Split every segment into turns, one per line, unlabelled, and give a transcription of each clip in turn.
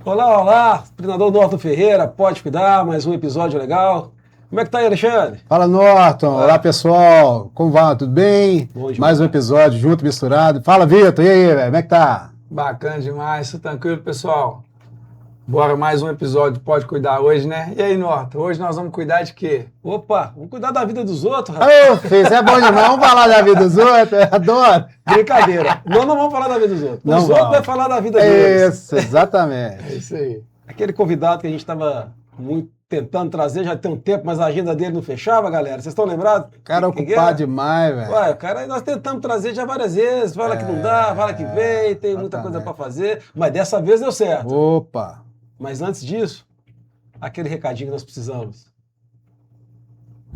Olá, olá, treinador Norton Ferreira, pode cuidar, mais um episódio legal. Como é que tá aí, Alexandre?
Fala, Norton. Olá, pessoal. Como vai? Tudo bem?
Bom demais.
Mais um episódio junto, misturado. Fala, Vitor. E aí, velho? Como é que tá?
Bacana demais, tudo tranquilo, pessoal? Bora mais um episódio Pode Cuidar hoje, né? E aí, Norton, hoje nós vamos cuidar de quê?
Opa, vamos cuidar da vida dos outros, rapaz.
Ô, filho, isso é bom demais. Vamos falar da vida dos outros? Eu adoro.
Brincadeira. Nós não vamos falar da vida dos outros.
Não
Os outros
vamos.
vão falar da vida deles.
Isso, exatamente.
É isso aí.
Aquele convidado que a gente estava muito tentando trazer, já tem um tempo, mas a agenda dele não fechava, galera. Vocês estão lembrados?
Cara
Quem
ocupado
é?
demais, velho.
Ué, cara, nós tentamos trazer já várias vezes. Fala que não dá, fala que vem, tem muita coisa
exatamente.
para fazer. Mas dessa vez deu certo.
Opa.
Mas antes disso, aquele recadinho que nós precisamos.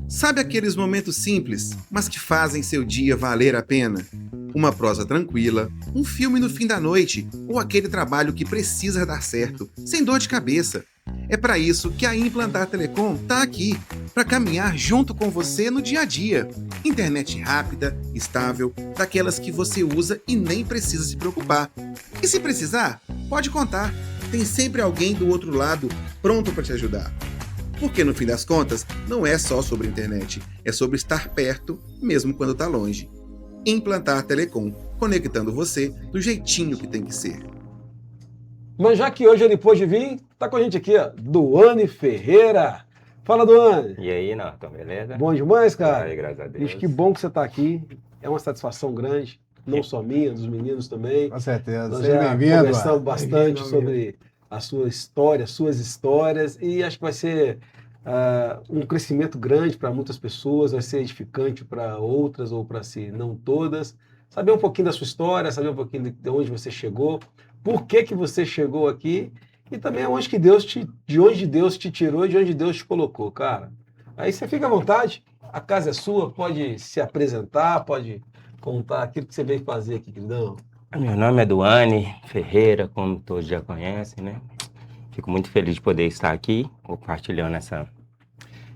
Sabe aqueles momentos simples, mas que fazem seu dia valer a pena? Uma prosa tranquila, um filme no fim da noite ou aquele trabalho que precisa dar certo, sem dor de cabeça. É para isso que a Implantar Telecom tá aqui, para caminhar junto com você no dia a dia. Internet rápida, estável, daquelas que você usa e nem precisa se preocupar. E se precisar, pode contar. Tem sempre alguém do outro lado pronto para te ajudar. Porque no fim das contas, não é só sobre internet, é sobre estar perto, mesmo quando tá longe. Implantar Telecom, conectando você do jeitinho que tem que ser.
Mas já que hoje ele pôde vir, tá com a gente aqui, ó, Duane Ferreira. Fala, Duane.
E aí, Norton, beleza?
Bom demais, cara?
Ai, graças a Deus.
Bicho, que bom que você tá aqui. É uma satisfação grande, não só minha, dos meninos também.
Com certeza.
Nós
Seja
já
bem-vindo.
conversamos bastante
Bem-vindo,
sobre a sua história, suas histórias, e acho que vai ser um crescimento grande para muitas pessoas, vai ser edificante para outras ou para si, não todas. Saber um pouquinho da sua história, saber um pouquinho de onde você chegou, por que que você chegou aqui e também de onde Deus te tirou e de onde Deus te colocou, cara. Aí você fica à vontade, a casa é sua, pode se apresentar, pode contar aquilo que você veio fazer aqui, queridão.
Meu nome é Duane Ferreira, como todos já conhecem, né? Fico muito feliz de poder estar aqui, compartilhando essa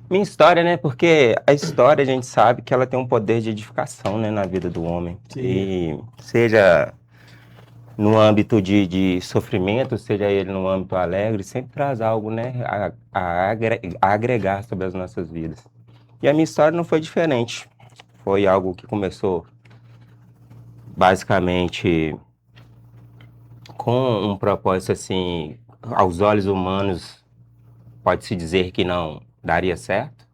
minha história, né? Porque a história, a gente sabe que ela tem um poder de edificação, né, na vida do homem.
Sim.
E seja no âmbito de sofrimento, seja ele no âmbito alegre, sempre traz algo, né, a agregar sobre as nossas vidas. E a minha história não foi diferente. Foi algo que começou basicamente com um propósito assim, aos olhos humanos, pode-se dizer que não daria certo,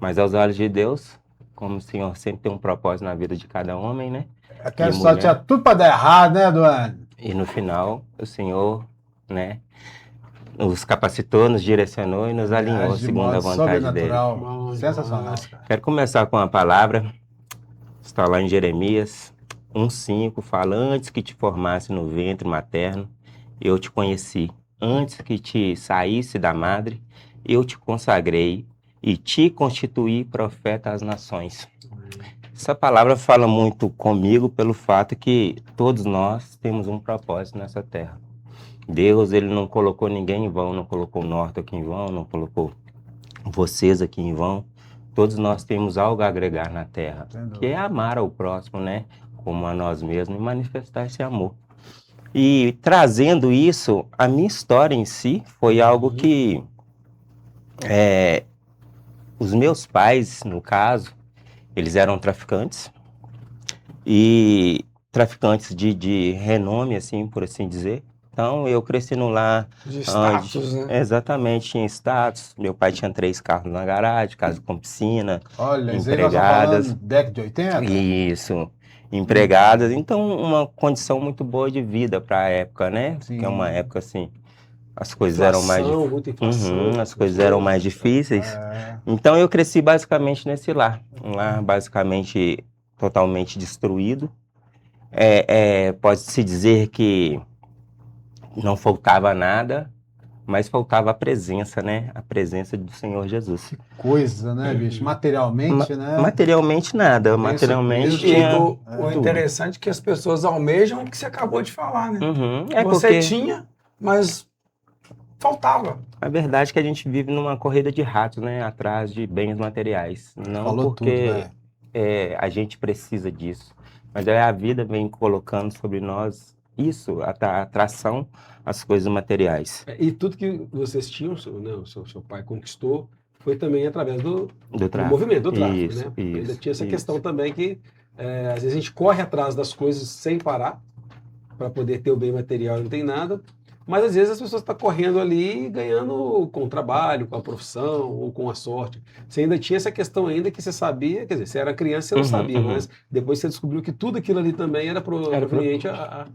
mas aos olhos de Deus, como o Senhor sempre tem um propósito na vida de cada homem, né?
Aquela
E
história
mulher.
tinha tudo pra dar errado, né, Duane?
E no final, o Senhor, né, nos capacitou, nos direcionou e nos alinhou
Age de
segundo a
modo
vontade dele.
sobrenatural.
Bom
Sensacional.
demais, cara.
Quero começar com uma palavra, está lá em Jeremias 1,5, fala: antes que te formasse no ventre materno, eu te conheci. Antes que te saísse da madre, eu te consagrei e te constituí profeta às nações. Essa palavra fala muito comigo pelo fato que todos nós temos um propósito nessa terra. Deus, ele não colocou ninguém em vão, não colocou o Norton aqui em vão, não colocou vocês aqui em vão. Todos nós temos algo a agregar na terra, que é amar ao próximo, né? Como a nós mesmos, e manifestar esse amor. E trazendo isso, a minha história em si foi algo que os meus pais, no caso, eles eram traficantes, e traficantes de renome, assim, por assim dizer. Então, eu cresci num lar
De status, né?
Exatamente, tinha status. Meu pai tinha 3 carros na garagem, casa com piscina.
Olha, isso aí nós estamos
Empregadas.
falando década de 80?
Isso, empregadas. Então, uma condição muito boa de vida para a época, né?
Sim.
Que é uma época assim, as coisas eram mais
Inflação, muita inflação.
as coisas eram mais difíceis.
É.
Então, eu cresci basicamente nesse lar. Um lar basicamente totalmente destruído. Pode-se dizer que não faltava nada, mas faltava a presença, né? A presença do Senhor Jesus.
Coisa, né, bicho? Materialmente, né?
Materialmente nada,
Bem
materialmente
suprido.
E
tinha
o
tudo.
interessante é que as pessoas almejam o que você acabou de falar, né?
Uhum.
Você
Porque
tinha, mas faltava.
a verdade é que a gente vive numa corrida de ratos, né? Atrás de bens materiais. Não
Falou tudo,
porque
velho.
a gente precisa disso, mas a vida vem colocando sobre nós isso, a atração às coisas materiais
E tudo que vocês tinham, o seu pai conquistou, foi também através do
do tráfico.
movimento, do tráfico,
Isso,
né?
isso,
Ainda tinha essa
isso.
questão também que, às vezes, a gente corre atrás das coisas sem parar, para poder ter o bem material e não tem nada, mas às vezes as pessoas estão correndo ali e ganhando com o trabalho, com a profissão ou com a sorte. Você ainda tinha essa questão ainda que você sabia, quer dizer, você era criança, você não
Uhum,
sabia,
uhum.
mas depois você descobriu que tudo aquilo ali também era proveniente a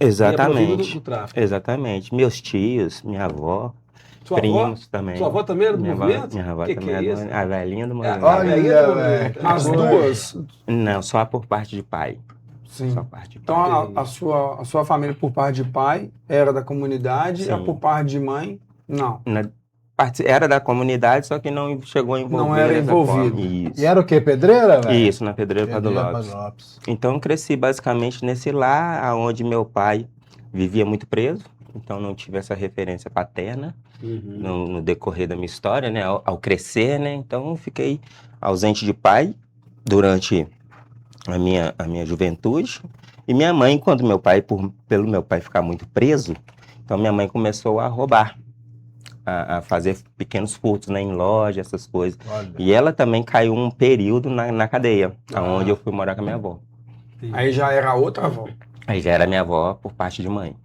Exatamente,
do tráfico.
exatamente. Meus tios, minha avó,
Sua avó?
primos também.
Sua avó também era do
Minha avó,
movimento?
minha avó
Que
também
é
é
isso?
a velhinha do movimento.
A velhinha do
Olha,
movimento.
As
Foi.
duas.
Não, só por parte de pai.
Sim.
Só parte de pai.
Então a sua família por parte de pai era da comunidade,
Sim.
a por parte de mãe, não.
Era da comunidade, só que não chegou a envolver
Não era
dessa
envolvido.
forma. Isso.
E era o quê? Pedreira, velho?
Isso, na Pedreira Prado
Pedreira
Lopes.
Prado Lopes.
Então, eu cresci basicamente nesse lar, onde meu pai vivia muito preso. Então, não tive essa referência paterna
Uhum.
no decorrer da minha história, né? Ao crescer, né? Então, eu fiquei ausente de pai durante a minha juventude. E minha mãe, quando pelo meu pai ficar muito preso, então minha mãe começou a roubar, a fazer pequenos furtos, né, em loja, essas coisas.
Olha.
E ela também caiu um período na cadeia,
Ah.
onde eu fui morar com a minha avó.
Aí já era outra avó.
Aí já era minha avó por parte de mãe.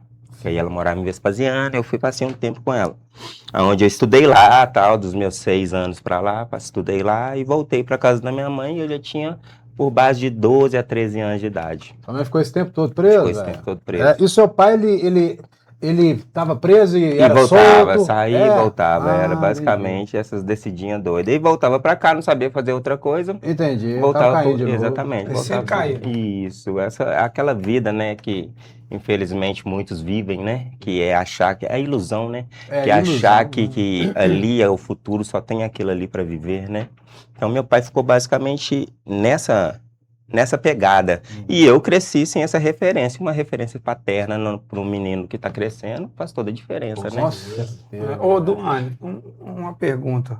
Que aí ela morava em Vespasiano, eu fui passei um tempo com ela. Onde eu estudei lá, tal, dos meus 6 anos pra lá, estudei lá e voltei pra casa da minha mãe e eu já tinha por base de 12 a 13 anos de idade.
Sua mãe ficou esse tempo todo preso?
Ficou esse
velho?
tempo todo preso.
É, e seu pai, ele estava preso e era
voltava,
solto?
saía e voltava. Era
Ah,
basicamente essas descidinhas doidas. E voltava pra cá, não sabia fazer outra coisa.
Entendi.
Voltava
Tava caindo de novo.
exatamente.
Aí sempre caía.
Isso, aquela vida, né, que infelizmente muitos vivem, né, que é achar que é a ilusão, né, que é
ilusão,
achar
né?
que ali é o futuro, só tem aquilo ali para viver, né. Então meu pai ficou basicamente nessa pegada. E eu cresci sem essa referência, uma referência paterna para um menino que está crescendo faz toda a diferença, né.
Nossa.
Ô, Duane, uma pergunta.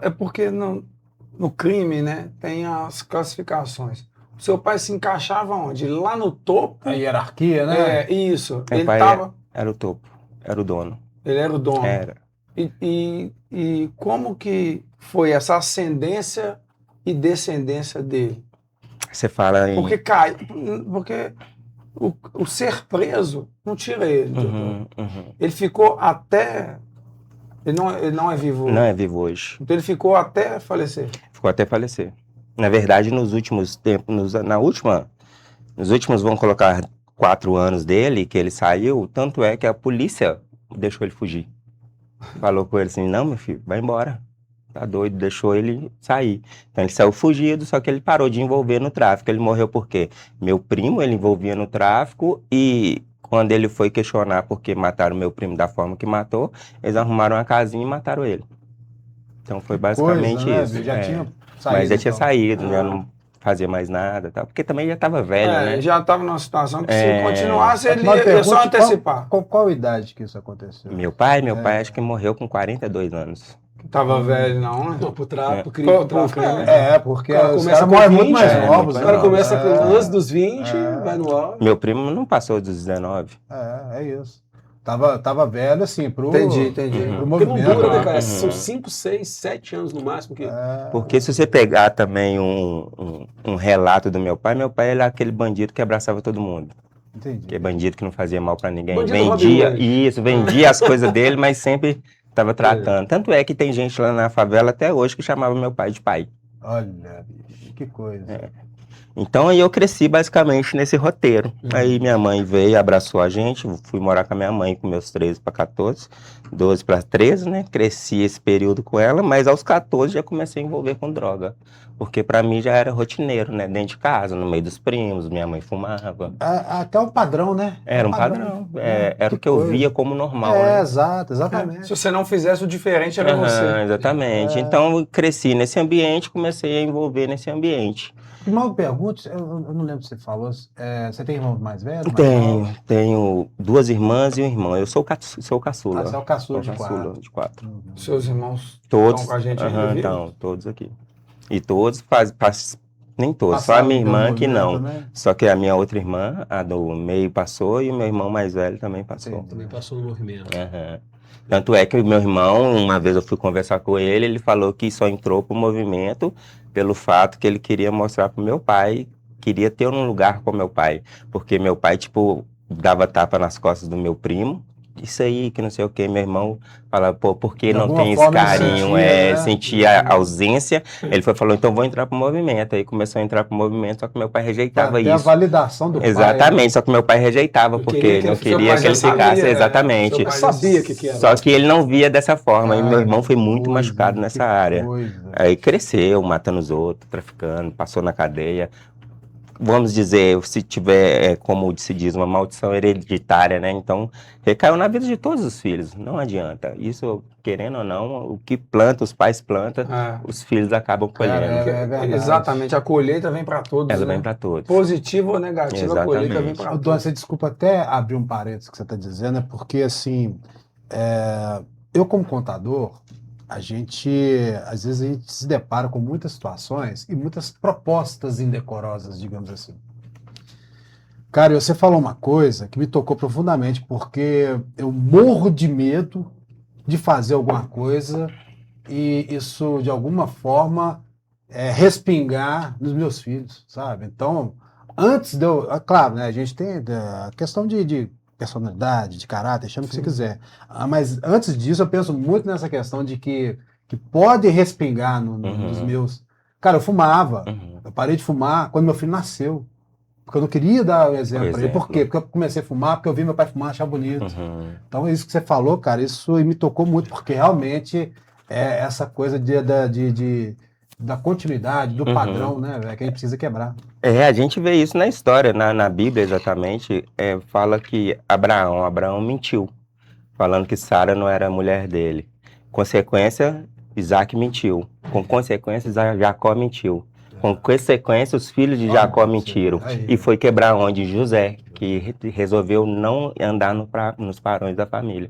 É porque no crime, né, tem as classificações. O seu pai se encaixava onde? Lá no topo?
A hierarquia, né?
É, isso.
Meu
Ele
pai
tava,
era o topo, era o dono.
ele era o dono.
Era.
E como que foi essa ascendência e descendência dele?
Você fala em...
Porque o ser preso não tira ele. doutor.
Uhum.
Ele ficou até... Ele não é vivo.
Não é vivo hoje.
Então ele ficou até falecer.
Ficou até falecer. Na verdade, nos últimos tempos, nos últimos, vamos colocar 4 anos dele, que ele saiu, tanto é que a polícia deixou ele fugir. Falou com ele assim, não, meu filho, vai embora. Tá doido, deixou ele sair. Então ele saiu fugido, só que ele parou de envolver no tráfico. Ele morreu por quê? Meu primo, ele envolvia no tráfico e quando ele foi questionar por que mataram meu primo da forma que matou, eles arrumaram uma casinha e mataram ele. Então foi basicamente
Coisa, né?
isso.
Já
é.
tinha saído.
Mas já tinha
então.
saído, já não fazia mais nada, tal, porque também já estava velho, né?
Já estava numa situação que se
É.
continuasse, ele
Uma
ia só
pergunta,
antecipar.
Qual idade que isso aconteceu?
Meu pai acho que morreu com 42 anos.
Tava velho, não, né?
Não, pro tráfico,
Pro
pro tráfico,
crime.
Porque
O cara
os
começa
caras
com
morrem
20,
muito mais
é,
novos.
O
muito
cara
mais
começa
novos.
com antes dos 20, vai no auge.
Meu primo não passou dos 19.
É isso. Tava velho, assim,
Entendi.
pro
Porque não
movimento.
dura, né,
né?
cara?
Uhum.
São 5, 6, 7 anos no máximo que...
Porque se você pegar também um relato do meu pai era aquele bandido que abraçava todo mundo.
Entendi.
Que é bandido que não fazia mal pra ninguém.
Bandido
Vendia,
Robin Hood.
isso, vendia as coisas dele, mas sempre estava tratando. Tanto é que tem gente lá na favela até hoje que chamava meu pai de pai.
Olha, bicho, que coisa.
Então aí eu cresci basicamente nesse roteiro. Aí minha mãe veio, abraçou a gente, fui morar com a minha mãe com meus 13 para 14, 12 para 13, né? Cresci esse período com ela, mas aos 14 já comecei a envolver com droga. Porque para mim já era rotineiro, né? Dentro de casa, no meio dos primos, minha mãe fumava.
Até um padrão, né?
Era um padrão. Era o que eu via como normal,
É,
né?
exato, exatamente.
Se você não fizesse o diferente, era
Aham,
você.
exatamente. Então eu cresci nesse ambiente, comecei a envolver nesse ambiente.
Uma pergunta, eu não lembro se você falou, você tem irmãos mais velhos? mais novos?
Tenho 2 irmãs e um irmão. Eu sou o caçula.
Ah, você é o caçula de
Sou o caçula
quatro.
de 4.
Seus irmãos
Todos.
estão com a gente ainda,
Aham,
viu?
então, todos aqui. E todos nem todos, só a
Passaram
minha
pelo
irmã que não.
movimento, né?
Só que a minha outra irmã, a do meio, passou e o meu irmão mais velho também passou.
Entendi.
Também passou no movimento.
Aham. Tanto é que o meu irmão, uma vez eu fui conversar com ele, ele falou que só entrou pro movimento pelo fato que ele queria mostrar pro meu pai, queria ter um lugar com meu pai. Porque meu pai, tipo, dava tapa nas costas do meu primo, isso aí, que não sei o que, meu irmão falava, pô, por que
De
não
alguma
tem esse
forma ele
carinho,
sentia, né?
sentia a ausência. Ele falou, então vou entrar pro movimento. Aí começou a entrar pro movimento, só que meu pai rejeitava
Até a
isso.
validação do pai.
Exatamente, só que meu pai rejeitava,
Eu
porque
queria que
não
ele-
seu
queria
pai
que ele
já sabia,
ficasse,
né?
exatamente.
Seu
Eu
pai
sabia o que era.
Só que ele não via dessa forma, e meu
Ai,
irmão foi muito
coisa,
machucado
que
nessa área.
coisa.
Aí cresceu, matando os outros, traficando, passou na cadeia. Vamos dizer, se tiver, como se diz, uma maldição hereditária, né? Então, recaiu na vida de todos os filhos, não adianta. Isso, querendo ou não, o que planta, os pais plantam,
É.
os filhos acabam colhendo.
É verdade.
Exatamente, a colheita vem para todos,
Ela
né?
vem para todos.
Positiva ou negativa, a colheita vem
Exatamente.
para
Ô, Dona,
todos.
você desculpa até abrir um parênteses que você está dizendo, é porque, assim, eu como contador, às vezes a gente se depara com muitas situações e muitas propostas indecorosas, digamos assim. Cara, você falou uma coisa que me tocou profundamente, porque eu morro de medo de fazer alguma coisa e isso, de alguma forma, respingar nos meus filhos, sabe? Então, antes de eu... Claro, né, a gente tem a questão de personalidade, de caráter, chama o que você quiser. Mas antes disso, eu penso muito nessa questão de que pode respingar nos meus... Cara, eu fumava.
Uhum.
Eu parei de fumar quando meu filho nasceu. Porque eu não queria dar o exemplo para ele. Por
Exemplo.
quê? Porque eu comecei a fumar, porque eu vi meu pai fumar, achava bonito.
Uhum.
Então, isso que você falou, cara, isso me tocou muito, porque realmente é essa coisa da continuidade, do
Uhum.
padrão, né, velho, que a gente precisa quebrar.
A gente vê isso na história, na Bíblia exatamente, fala que Abraão mentiu, falando que Sara não era a mulher dele. Consequência, Isaac mentiu. Com consequência, Jacó mentiu. Com consequência, os filhos de
Olha,
Jacó
você-
mentiram.
aí.
E foi quebrar onde? José, que resolveu não andar nos padrões da família.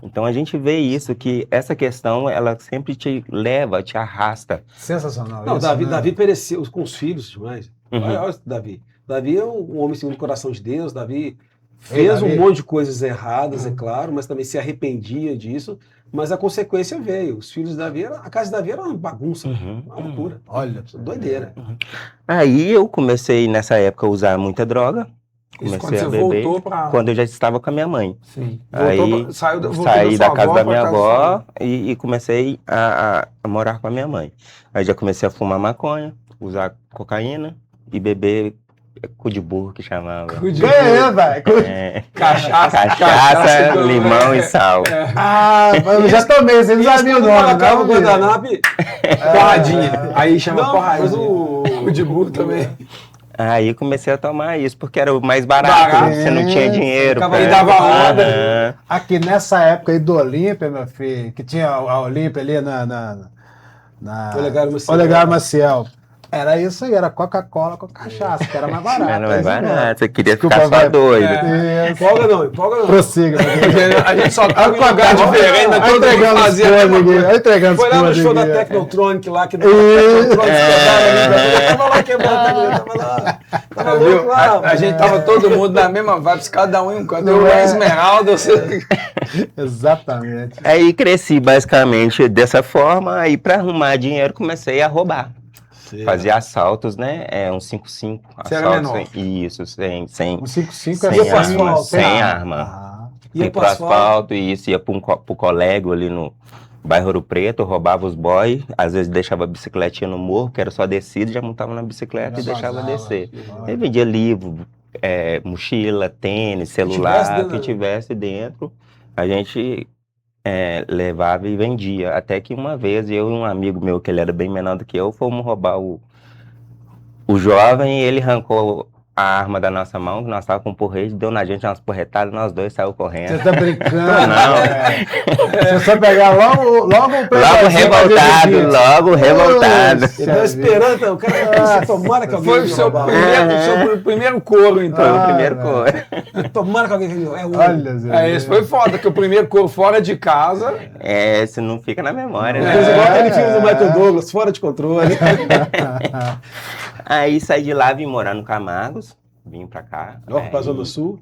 Então a gente vê isso, que essa questão, ela sempre te leva, te arrasta.
Sensacional.
Não,
isso,
Davi,
né?
Davi pereceu com os filhos demais.
Uhum.
Olha Davi. Davi é um homem segundo o coração de Deus. Davi fez
Davi.
um monte de coisas erradas, é claro, mas também se arrependia disso. Mas a consequência veio. Os filhos de Davi, a casa de Davi era uma bagunça,
Uhum.
uma loucura.
Olha,
Doideira.
Aí eu comecei, nessa época, a usar muita droga.
Isso quando
Comecei
você
a beber
voltou para...
quando eu já estava com a minha mãe.
Sim.
Aí
Voltou
saí da
sua
casa da
pra
minha
casa sua
avó
mãe.
e comecei a morar com a minha mãe. Aí já comecei a fumar maconha, usar cocaína e beber cu de burro, que chamava.
ganhei, velho.
Cachaça, limão e sal.
Ah, eu já tomei, você não sabia o nome,
Colocava o
não, filho?
guardanapo e...
Porradinha. Aí chama
Não,
porradinha.
mas
O de burro também.
Aí comecei a tomar isso, porque era o mais barato,
Barato.
você não tinha dinheiro.
Ficava
pra-
aí, dava onda.
Aham.
Aqui nessa época aí do Olímpia, meu filho, que tinha a Olímpia ali na
Olegário Maciel.
Olegário Maciel. Era isso aí, era Coca-Cola com cachaça, que era mais barato.
Era mais
é isso mesmo.
barato, você queria
Desculpa,
ficar só
vai.
doido.
Isso.
Empolga não, empolga não.
Prossiga.
A gente só tá em lugar diferente, mas
Vai
todo mundo
entregando os
fazia a mesma
coisas aqui,
coisa.
vai entregando
Foi
os
lá no
coisas
show da
aqui.
Technotronic lá, que
Ih.
tava lá quebrando a Technotronic, tava lá. Tava
Viu?
louco lá.
A gente tava todo mundo na mesma vibe, cada um em um canto.
Não
Eu
é?
Esmeralda, você...
Exatamente.
Aí cresci basicamente dessa forma, aí para arrumar dinheiro comecei a roubar. Fazia assaltos, né? Um 5-5.
Você era
assaltos
menor?
Isso, sem
Um 5-5
Sem
é assim,
arma,
ó,
sem arma.
Ah,
Ia
ia
pro
pro
asfalto.
asfalto e isso, ia pro colégio ali bairro Ouro Preto, eu roubava os boys, às vezes deixava a bicicletinha no morro, que era só descida, já montava na bicicleta
Já
e deixava
vazava.
descer.
Olha.
Eu vendia livro, mochila, tênis,
tivesse
celular,
dentro,
que tivesse dentro, a gente levava e vendia. Até que uma vez, eu e um amigo meu, que ele era bem menor do que eu, fomos roubar o jovem, e ele arrancou a arma da nossa mão, que nós estávamos com um porrete, deu na gente umas porretadas, nós dois saímos correndo.
Você tá brincando?
Não.
Se você pegar logo um
Logo
pedacinho pra
revoltado,
dividir.
logo revoltado.
Poxa
Eu tava esperando, o cara pensa, tomara que alguém
Foi o
me
seu
roubar.
primeiro coro, então.
Foi o
Ah,
primeiro
velho.
cor.
Tomara que alguém me roubar. É o
Olha, Zé.
Esse foi foda, que o primeiro coro fora de casa.
Isso não fica na memória,
Fez
né?
igual aquele filme do Michael Douglas, fora de controle.
Aí saí de lá, vim morar no Camargos, vim pra cá.
Ó, pra
Aí,
Zona Sul.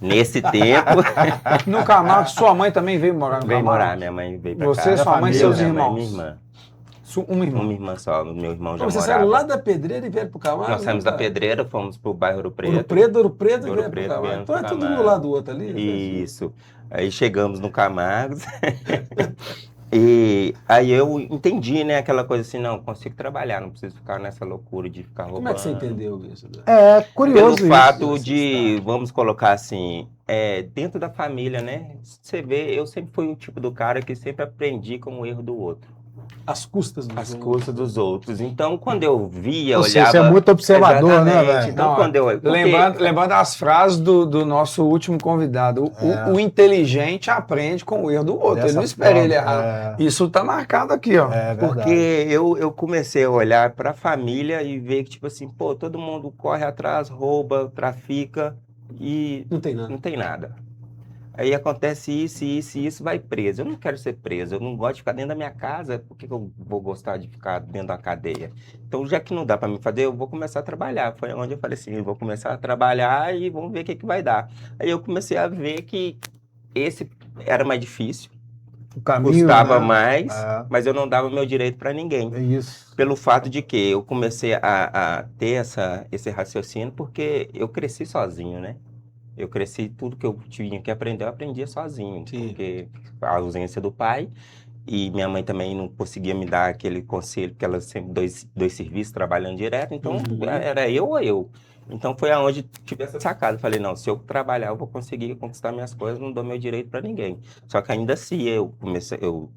nesse tempo,
No Camargo, sua mãe também veio morar no
veio
Camargo?
morar, minha mãe veio pra
Você,
cá.
sua mãe e
Eu,
seus
minha mãe
irmãos?
Minha irmã.
Uma irmã.
Uma irmã só, meu irmão já
Você
morava.
saiu lá da Pedreira e veio pro Camargo?
Nós saímos da Pedreira, fomos pro bairro Ouro Preto.
Ouro Preto e
Ouro
veio pro
Preto,
Camargo.
viemos
Então é
pro
tudo um
Camargo.
do lado do outro ali.
Isso. Aí chegamos no Camargos. E aí eu entendi, né, aquela coisa assim, não, consigo trabalhar, não preciso ficar nessa loucura de ficar roubando.
Como é que você entendeu isso? Né?
É curioso
Pelo
isso.
fato de, vamos colocar assim, dentro da família, né? Você vê, eu sempre fui o tipo do cara que sempre aprendi com o erro do outro,
As custas dos
as
outros.
custas dos outros. Então, quando eu via,
Ou seja,
olhava...
você é muito observador, né,
Exatamente.
velho?
Então,
Não,
quando eu... porque-
Lembrando as frases do nosso último convidado. O inteligente aprende com o erro do outro.
Dessa
Ele não espera
forma,
ele errar. Isso tá marcado aqui, ó.
É verdade.
Porque eu comecei a olhar para a família e ver que, tipo assim, pô, todo mundo corre atrás, rouba, trafica e
Não tem nada.
não tem nada. Aí acontece isso, isso e isso, vai preso. Eu não quero ser preso, eu não gosto de ficar dentro da minha casa, por que que eu vou gostar de ficar dentro da cadeia? Então, já que não dá para mim fazer, eu vou começar a trabalhar. Foi onde eu falei assim, eu vou começar a trabalhar e vamos ver o que que vai dar. Aí eu comecei a ver que esse era mais difícil,
O caminho,
custava
né?
mais,
É.
mas eu não dava meu direito para ninguém.
É isso.
Pelo fato de que eu comecei a ter esse raciocínio porque eu cresci sozinho, né? Eu cresci, tudo que eu tinha que aprender, eu aprendia sozinho.
Sim.
Porque a ausência do pai e minha mãe também não conseguia me dar aquele conselho, porque ela sempre dois serviços trabalhando direto, então era eu ou eu. Então foi aonde tive essa sacada. Falei, não, se eu trabalhar, eu vou conseguir conquistar minhas coisas, não dou meu direito para ninguém. Só que ainda assim,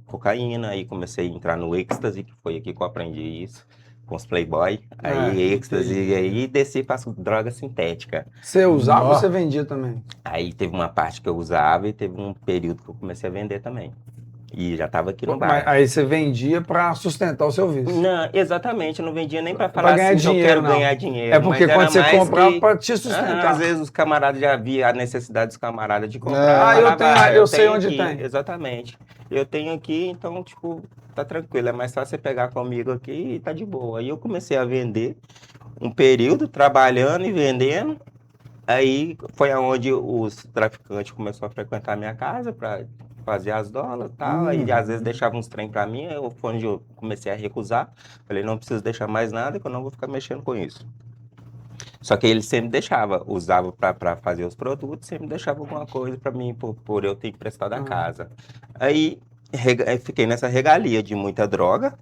cocaína, aí comecei a entrar no êxtase, que foi aqui que eu aprendi isso, com os Playboy. Aí êxtase,
entendi.
e aí desci para droga sintética.
Você usava ou
Ó.
você vendia também?
Aí teve uma parte que eu usava e teve um período que eu comecei a vender também. E já estava aqui no
Mas
bar.
aí você vendia para sustentar o seu vício.
Não, exatamente, eu não vendia nem para
Pra
falar
ganhar
assim, que eu
dinheiro,
quero
não.
ganhar dinheiro.
É porque
mas
quando
era
você
mais
comprava
que-
para te sustentar.
Às vezes os camaradas já via a necessidade dos camaradas de comprar.
Ah, eu
falava,
tenho- eu sei
tenho
onde
aqui.
tem.
Exatamente. Eu tenho aqui, então, tipo, tá tranquilo. É mais fácil você pegar comigo aqui e tá de boa. Aí eu comecei a vender um período, trabalhando e vendendo. Aí foi aonde os traficantes começaram a frequentar a minha casa para fazer as dólares e tal. Aí às vezes deixavam uns trem para mim, foi onde eu comecei a recusar. Falei, não preciso deixar mais nada, que eu não vou ficar mexendo com isso. Só que ele sempre deixava, usava para fazer os produtos, sempre deixava alguma coisa para mim, por eu ter emprestado a casa. Aí fiquei nessa regalia de muita droga,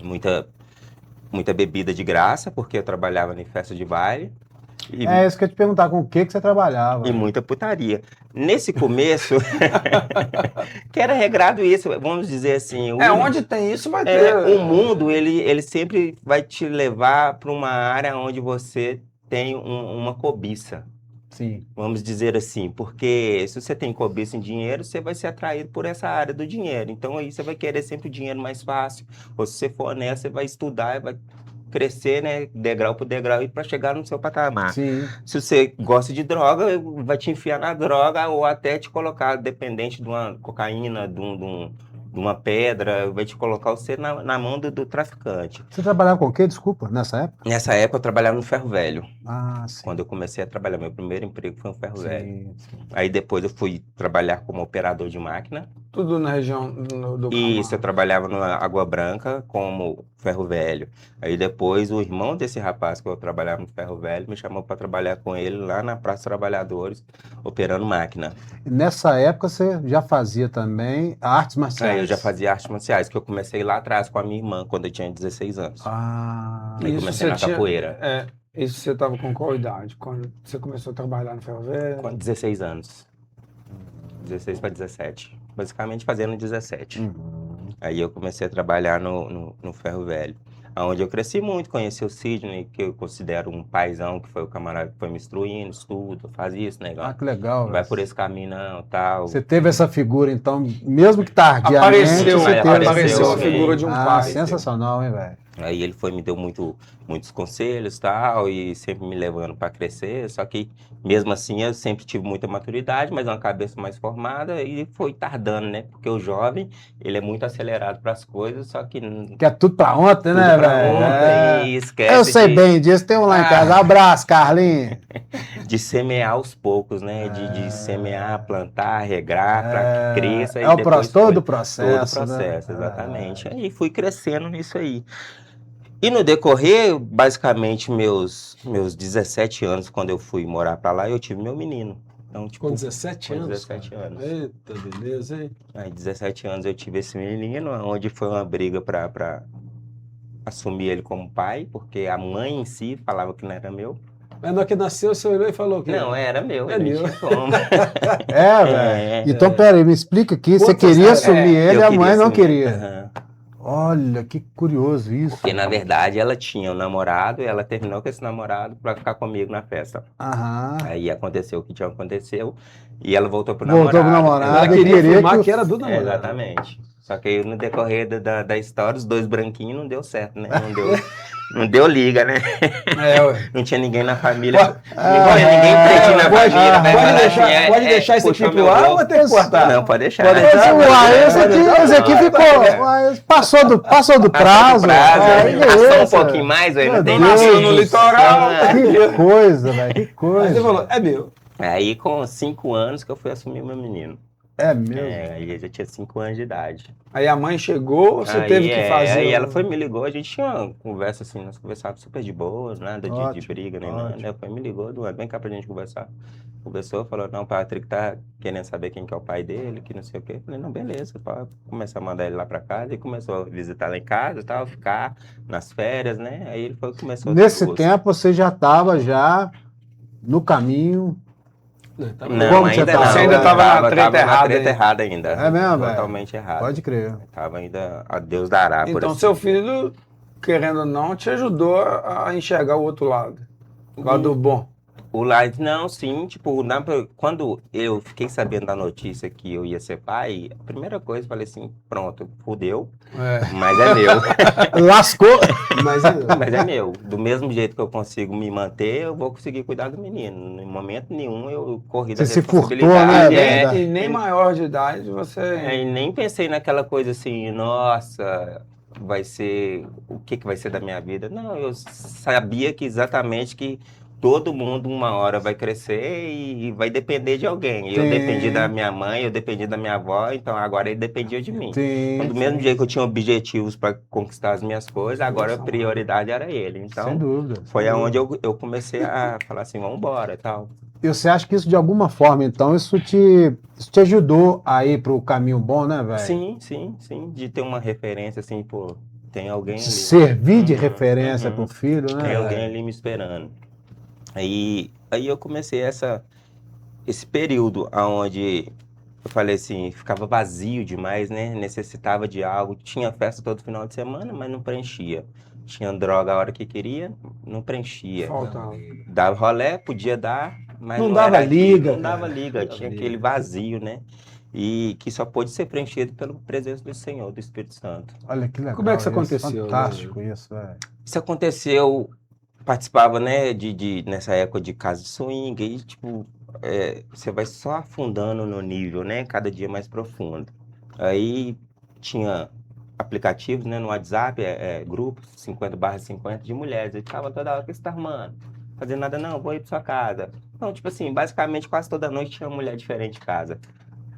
muita bebida de graça, porque eu trabalhava em festa de baile. E,
É isso que eu ia te perguntar, com o que você trabalhava?
e muita putaria. Nesse começo, que era regrado isso, vamos dizer assim.
Onde tem isso vai ter.
O mundo, ele sempre vai te levar para uma área onde você tem uma cobiça.
Sim.
Vamos dizer assim, porque se você tem cobiça em dinheiro, você vai ser atraído por essa área do dinheiro. Então aí você vai querer sempre o dinheiro mais fácil. Ou se você for honesto, você vai estudar e vai crescer, né, degrau por degrau e para chegar no seu patamar.
Sim.
Se você gosta de droga, vai te enfiar na droga ou até te colocar dependente de uma cocaína, de uma pedra, vai te colocar você na mão do traficante.
Você trabalhava com o quê? Desculpa, nessa época?
Nessa época eu trabalhava no ferro velho.
Ah, sim.
Quando eu comecei a trabalhar, meu primeiro emprego foi no ferro velho.
Sim.
Aí depois eu fui trabalhar como operador de máquina.
Tudo na região do
Isso, eu
Camargo.
trabalhava na Água Branca como ferro velho. Aí depois o irmão desse rapaz que eu trabalhava no ferro velho me chamou para trabalhar com ele lá na Praça dos Trabalhadores, operando máquina.
E nessa época você já fazia também artes marciais?
Aí eu já fazia artes marciais, que eu comecei lá atrás com a minha irmã, quando eu tinha 16 anos.
Ah,
Aí
Isso
comecei
você
na
tinha-
capoeira,
Isso você estava com qual idade? Quando você começou a trabalhar no ferro velho?
com 16 anos. 16 para 17. Basicamente fazendo 17.
uhum.
Aí eu comecei a trabalhar no ferro velho. Onde eu cresci muito, conheci o Sidney, que eu considero um paizão, que foi o camarada que foi me instruindo, estudo, faz isso,
Ah,
negócio.
que legal.
Não vai
velho.
por esse caminho não, tal.
Você teve essa figura, então, mesmo que tardiamente,
Apareceu,
você teve
apareceu a
sim.
figura de um
Ah,
pai.
sensacional, hein, velho?
Aí ele me deu muitos conselhos, tal, e sempre me levando para crescer. Só que, mesmo assim, eu sempre tive muita maturidade, mas uma cabeça mais formada, e foi tardando, né? Porque o jovem, ele é muito acelerado para as coisas, só que
Que é tudo pra ontem,
tudo
né,
pra
velho?
ontem,
É.
e esquece
Eu sei
de,
bem disso, tem um lá em
Ah.
casa. Abraço, Carlinhos.
de semear aos poucos, né? De semear, plantar, regrar, para que cresça.
É
E
o
depois
todo
colhe.
o processo,
Todo o processo,
né?
exatamente. Aí fui crescendo nisso aí. E no decorrer, basicamente, meus 17 anos, quando eu fui morar pra lá, eu tive meu menino. Então, tipo,
Com 17
com
anos,
17
cara.
anos.
Eita, beleza, hein?
Aí, 17 anos eu tive esse menino, onde foi uma briga pra assumir ele como pai, porque a mãe em si falava que não era meu.
Mas na hora que nasceu, você olhou e falou o quê?
Não, era meu,
É
ele
meu.
não tinha como.
É, velho.
É.
Então, peraí, me explica aqui. Você
Quantos
queria
anos?
assumir ele,
Eu
a mãe não
assumir.
queria.
Aham.
Olha, que curioso isso.
Porque, na verdade, ela tinha um namorado e ela terminou com esse namorado pra ficar comigo na festa.
Aham.
Aí aconteceu o que tinha acontecido e ela voltou pro
Voltou pro namorado.
Ela
e
queria
queria
afirmar
que
que era do
É,
namorado.
exatamente. Só que aí, no decorrer da história, os dois branquinhos não deu certo, né? Não deu liga, né?
Ué.
Não tinha ninguém na família. Não tinha ninguém pretinho na
Pode,
família. vai
pode
falar
deixar,
assim,
pode deixar isso aqui
puxou
pro
meu
ar
gol.
ou vai ter que cortar?
Não, pode deixar.
Pode deixar.
Uai, esse aqui ficou. Uai, passou do prazo. Aí,
Passou um
beleza.
pouquinho mais, velho. Não
Meu
tem
Deus
nasceu
do
no
litoral.
Que coisa, velho. Que
Aí você
coisa.
falou, é meu.
Aí, com 5 anos, que eu fui assumir meu menino.
É mesmo.
Aí eu já tinha 5 anos de idade.
Aí a mãe chegou, você
Aí,
teve que fazer.
Aí ela me ligou, a gente tinha uma conversa assim, nós conversávamos super de boas, nada de
Ótimo,
briga nem nada.
ótimo.
Ela me ligou, Eduardo, vem cá pra gente conversar. Conversou, falou, não, o Patrick tá querendo saber quem que é o pai dele, que não sei o quê. Eu falei, não, beleza, pode começar a mandar ele lá pra casa. E começou a visitar lá em casa e tal, ficar nas férias, né? Aí ele começou a ter
Nesse
gosto.
tempo você já estava já no caminho.
Não, tá
Não,
Como você
ainda
tava?
não.
Você
ainda tava na treta
na
errada
treta
ainda.
errada ainda.
É mesmo, velho?
Totalmente errado.
Pode crer.
Tava ainda a Deus dará, por
Então
assim.
seu filho, querendo ou não, te ajudou a enxergar o outro lado. O lado bom.
O Light, não, sim, tipo, quando eu fiquei sabendo da notícia que eu ia ser pai, a primeira coisa, eu falei assim, pronto, fudeu, mas é meu,
Lascou.
Mas
mas é meu. Do mesmo jeito que eu consigo me manter, eu vou conseguir cuidar do menino. Em momento nenhum eu corri da
Você se furtou,
responsabilidade.
né, velho?
E nem maior de idade você.
E nem pensei naquela coisa assim, nossa, vai ser, o que vai ser da minha vida? Não, eu sabia que exatamente que todo mundo uma hora vai crescer e vai depender de alguém. Eu
Sim.
dependi da minha mãe, eu dependi da minha avó, então agora ele dependia de mim.
Sim,
Então, do mesmo jeito que eu tinha objetivos para conquistar as minhas coisas, agora a prioridade era ele.
sem
Então,
dúvida.
foi aonde eu comecei a falar assim, vamos embora e tal.
E você acha que isso, de alguma forma, então, isso te ajudou a ir para o caminho bom, né, velho?
Sim, sim, sim. De ter uma referência, assim, pô, tem alguém ali.
Servir de
Uhum,
referência
uhum.
para o filho, né?
Tem alguém
velho?
ali me esperando. Aí eu comecei esse período onde eu falei assim, ficava vazio demais, né? Necessitava de algo. Tinha festa todo final de semana, mas não preenchia. Tinha droga a hora que queria, não preenchia.
Falta.
Dava rolé, podia dar, mas
Não
não
dava
era aquilo,
liga,
não dava
cara.
liga,
Não dava
tinha
liga.
aquele vazio, né? E que só pôde ser preenchido pela presença do Senhor, do Espírito Santo.
Olha que legal.
Como é que isso
isso,
aconteceu,
Fantástico isso, velho.
Isso aconteceu, participava, né, nessa época de casa de swing, e tipo, você vai só afundando no nível, né, cada dia mais profundo. Aí tinha aplicativos, né, no WhatsApp, grupos 50/50 de mulheres. Eu ficava toda hora, o que você tá arrumando? Fazendo nada, não, vou ir pra sua casa. Então, tipo assim, basicamente quase toda noite tinha uma mulher diferente em casa.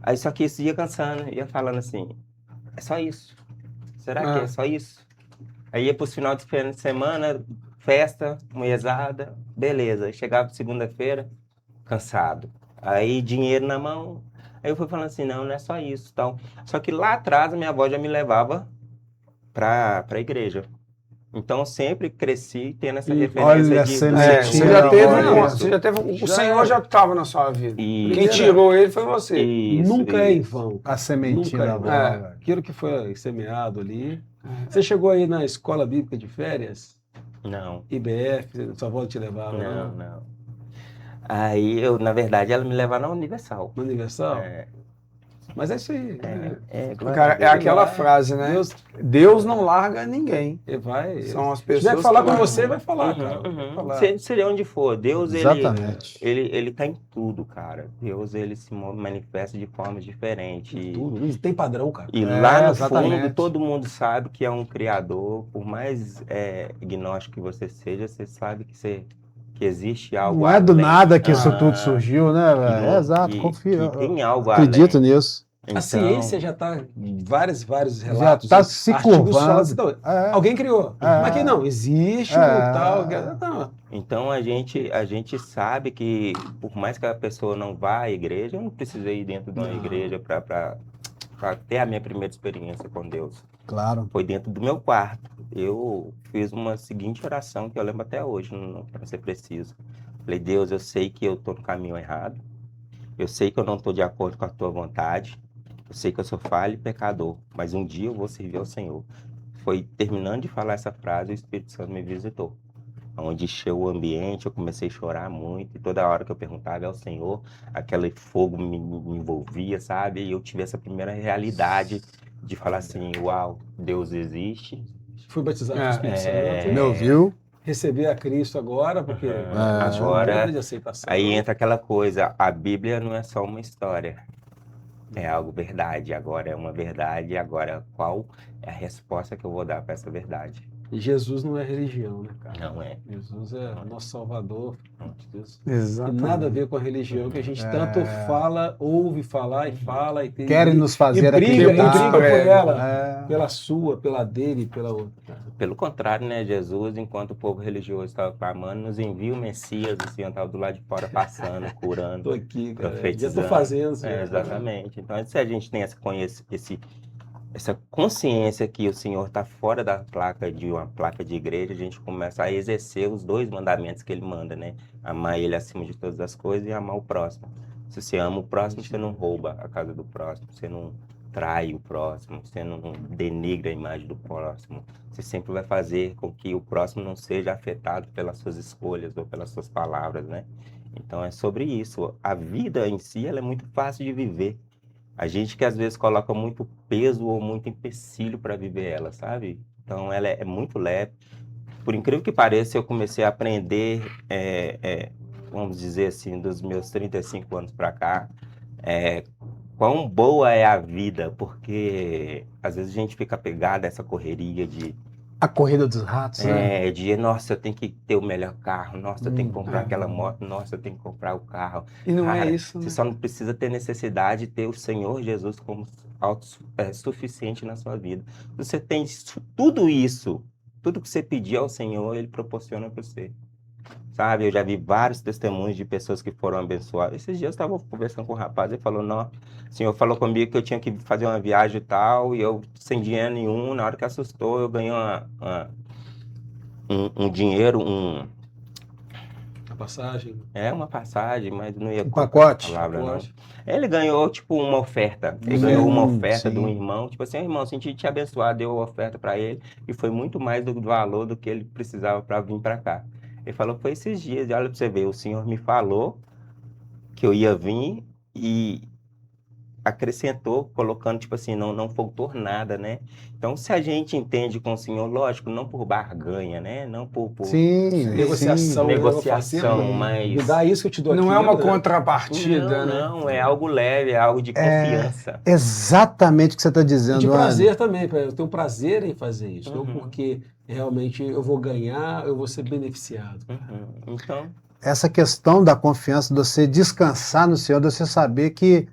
Aí só que isso ia cansando, ia falando assim, é só isso? Será que é só isso? Aí ia pros final de semana, festa, mulherzada, beleza. Aí chegava segunda-feira, cansado. Aí dinheiro na mão. Aí eu fui falando assim, não é só isso, então. Só que lá atrás a minha avó já me levava pra igreja. Então eu sempre cresci tendo essa referência
Olha,
do
sementinha
Você
Senhor.
já
da
teve,
avó.
você já teve, o
Já
Senhor
era.
já estava na sua vida.
E-
Quem tirou ele foi você.
Nunca é em
isso.
vão.
A sementinha
Nunca
da
é.
avó,
É.
velho.
Aquilo que foi semeado ali. Você chegou aí na escola bíblica de férias?
Não,
IBF, sua avó te levava,
não. Aí eu, na verdade, ela me levava na Universal.
No Universal?
É,
Mas é isso aí. Né?
glória
Cara,
a
é
Deus.
aquela frase, né? Deus não larga ninguém.
Ele vai.
São as
Se tiver
pessoas
que falar
que
com
largam.
você, vai falar, cara. Vai falar.
Seja onde for, Deus,
Exatamente.
ele tá em tudo, cara. Deus, ele se manifesta de formas diferentes.
Tudo. Não tem padrão, cara.
E lá no
exatamente.
fundo, todo mundo sabe que é um criador. Por mais gnóstico que você seja, você sabe que existe algo
Não é do
além.
nada que isso
Ah,
tudo surgiu, né,
que
velho?
não-
Exato,
que-
confio.
que tem algo
Acredito
além.
nisso.
A
Então,
ciência já está em vários
Já
relatos.
tá se
artigos
curvando.
falam assim, não,
É.
alguém criou.
É.
Mas que não, existe
É.
um tal. Não.
Então a gente sabe que por mais que a pessoa não vá à igreja, eu não precisei ir dentro de uma
Não.
igreja para ter a minha primeira experiência com Deus.
Claro.
Foi dentro do meu quarto. Eu fiz uma seguinte oração que eu lembro até hoje, para ser preciso. Falei, Deus, eu sei que eu estou no caminho errado. Eu sei que eu não estou de acordo com a tua vontade. Eu sei que eu sou falho e pecador. Mas um dia eu vou servir ao Senhor. Foi terminando de falar essa frase, o Espírito Santo me visitou. Onde encheu o ambiente, eu comecei a chorar muito. E toda hora que eu perguntava ao Senhor, aquele fogo me envolvia, sabe? E eu tive essa primeira realidade de falar assim, uau, Deus existe.
Fui batizado com o Espírito
É.
Santo.
Me ouviu?
Receber a Cristo agora, porque
Agora,
de aceitação.
aí entra aquela coisa, a Bíblia não é só uma história, é algo verdade. Agora é uma verdade, agora qual é a resposta que eu vou dar para essa verdade?
E Jesus não é religião, né, cara?
Não é.
Jesus é nosso Salvador. Deus. Tem
Exatamente.
nada a ver com a religião que a gente tanto fala, ouve falar e fala. E tem,
Querem nos fazer
e briga
acreditar.
por ela.
É.
Pela sua, pela dele e pela outra.
Pelo contrário, né? Jesus, enquanto o povo religioso estava clamando, nos envia o Messias, assim, eu estava do lado de fora passando, curando,
Estou aqui, cara. Já
profetizando.
estou fazendo.
É, exatamente. Então, se a gente tem essa consciência que o Senhor está fora da placa de uma placa de igreja, a gente começa a exercer os 2 mandamentos que ele manda, né? Amar ele acima de todas as coisas e amar o próximo. Se você ama o próximo, você não rouba a casa do próximo, você não trai o próximo, você não denigra a imagem do próximo. Você sempre vai fazer com que o próximo não seja afetado pelas suas escolhas ou pelas suas palavras, né? Então é sobre isso. A vida em si, ela é muito fácil de viver. A gente que às vezes coloca muito peso ou muito empecilho para viver ela, sabe? Então ela é muito leve. Por incrível que pareça, eu comecei a aprender, vamos dizer assim, dos meus 35 anos para cá, quão boa é a vida, porque às vezes a gente fica apegado a essa correria
A corrida dos ratos, né?
nossa, eu tenho que ter o melhor carro, nossa, eu tenho que comprar aquela moto, nossa, eu tenho que comprar o carro.
E não
Cara,
é isso, né?
Você só não precisa ter necessidade de ter o Senhor Jesus como suficiente na sua vida. Você tem tudo isso, tudo que você pedir ao Senhor, Ele proporciona para você. Sabe, eu já vi vários testemunhos de pessoas que foram abençoadas. Esses dias eu estava conversando com um rapaz e falou, não, o Senhor falou comigo que eu tinha que fazer uma viagem e tal, e eu sem dinheiro nenhum, na hora que assustou, eu ganhei um dinheiro,
A passagem.
uma passagem, mas não ia
Um pacote.
palavra, não.
Pacote.
Ele ganhou, tipo, uma oferta. Ele ganhou uma oferta de um irmão. Tipo assim, irmão, senti te abençoar, deu a oferta para ele. E foi muito mais do valor do que ele precisava para vir para cá. Ele falou, foi esses dias. E olha para você ver, o Senhor me falou que eu ia vir e acrescentou, colocando, tipo assim, não faltou nada, né? Então, se a gente entende com o Senhor, lógico, não por barganha, né? Não por
Sim,
Negociação, né? Eu falo
negociação,
sempre,
mas...
me dá isso que eu te dou
Não é
aquilo,
uma
né?
contrapartida, né?
Não, é algo leve, é algo de confiança.
exatamente o que você está
E de
dizendo,
prazer também, eu tenho prazer em fazer isso, não
Uhum.
porque realmente eu vou ganhar, eu vou ser beneficiado.
Então,
essa questão da confiança, de você descansar no Senhor, de você saber que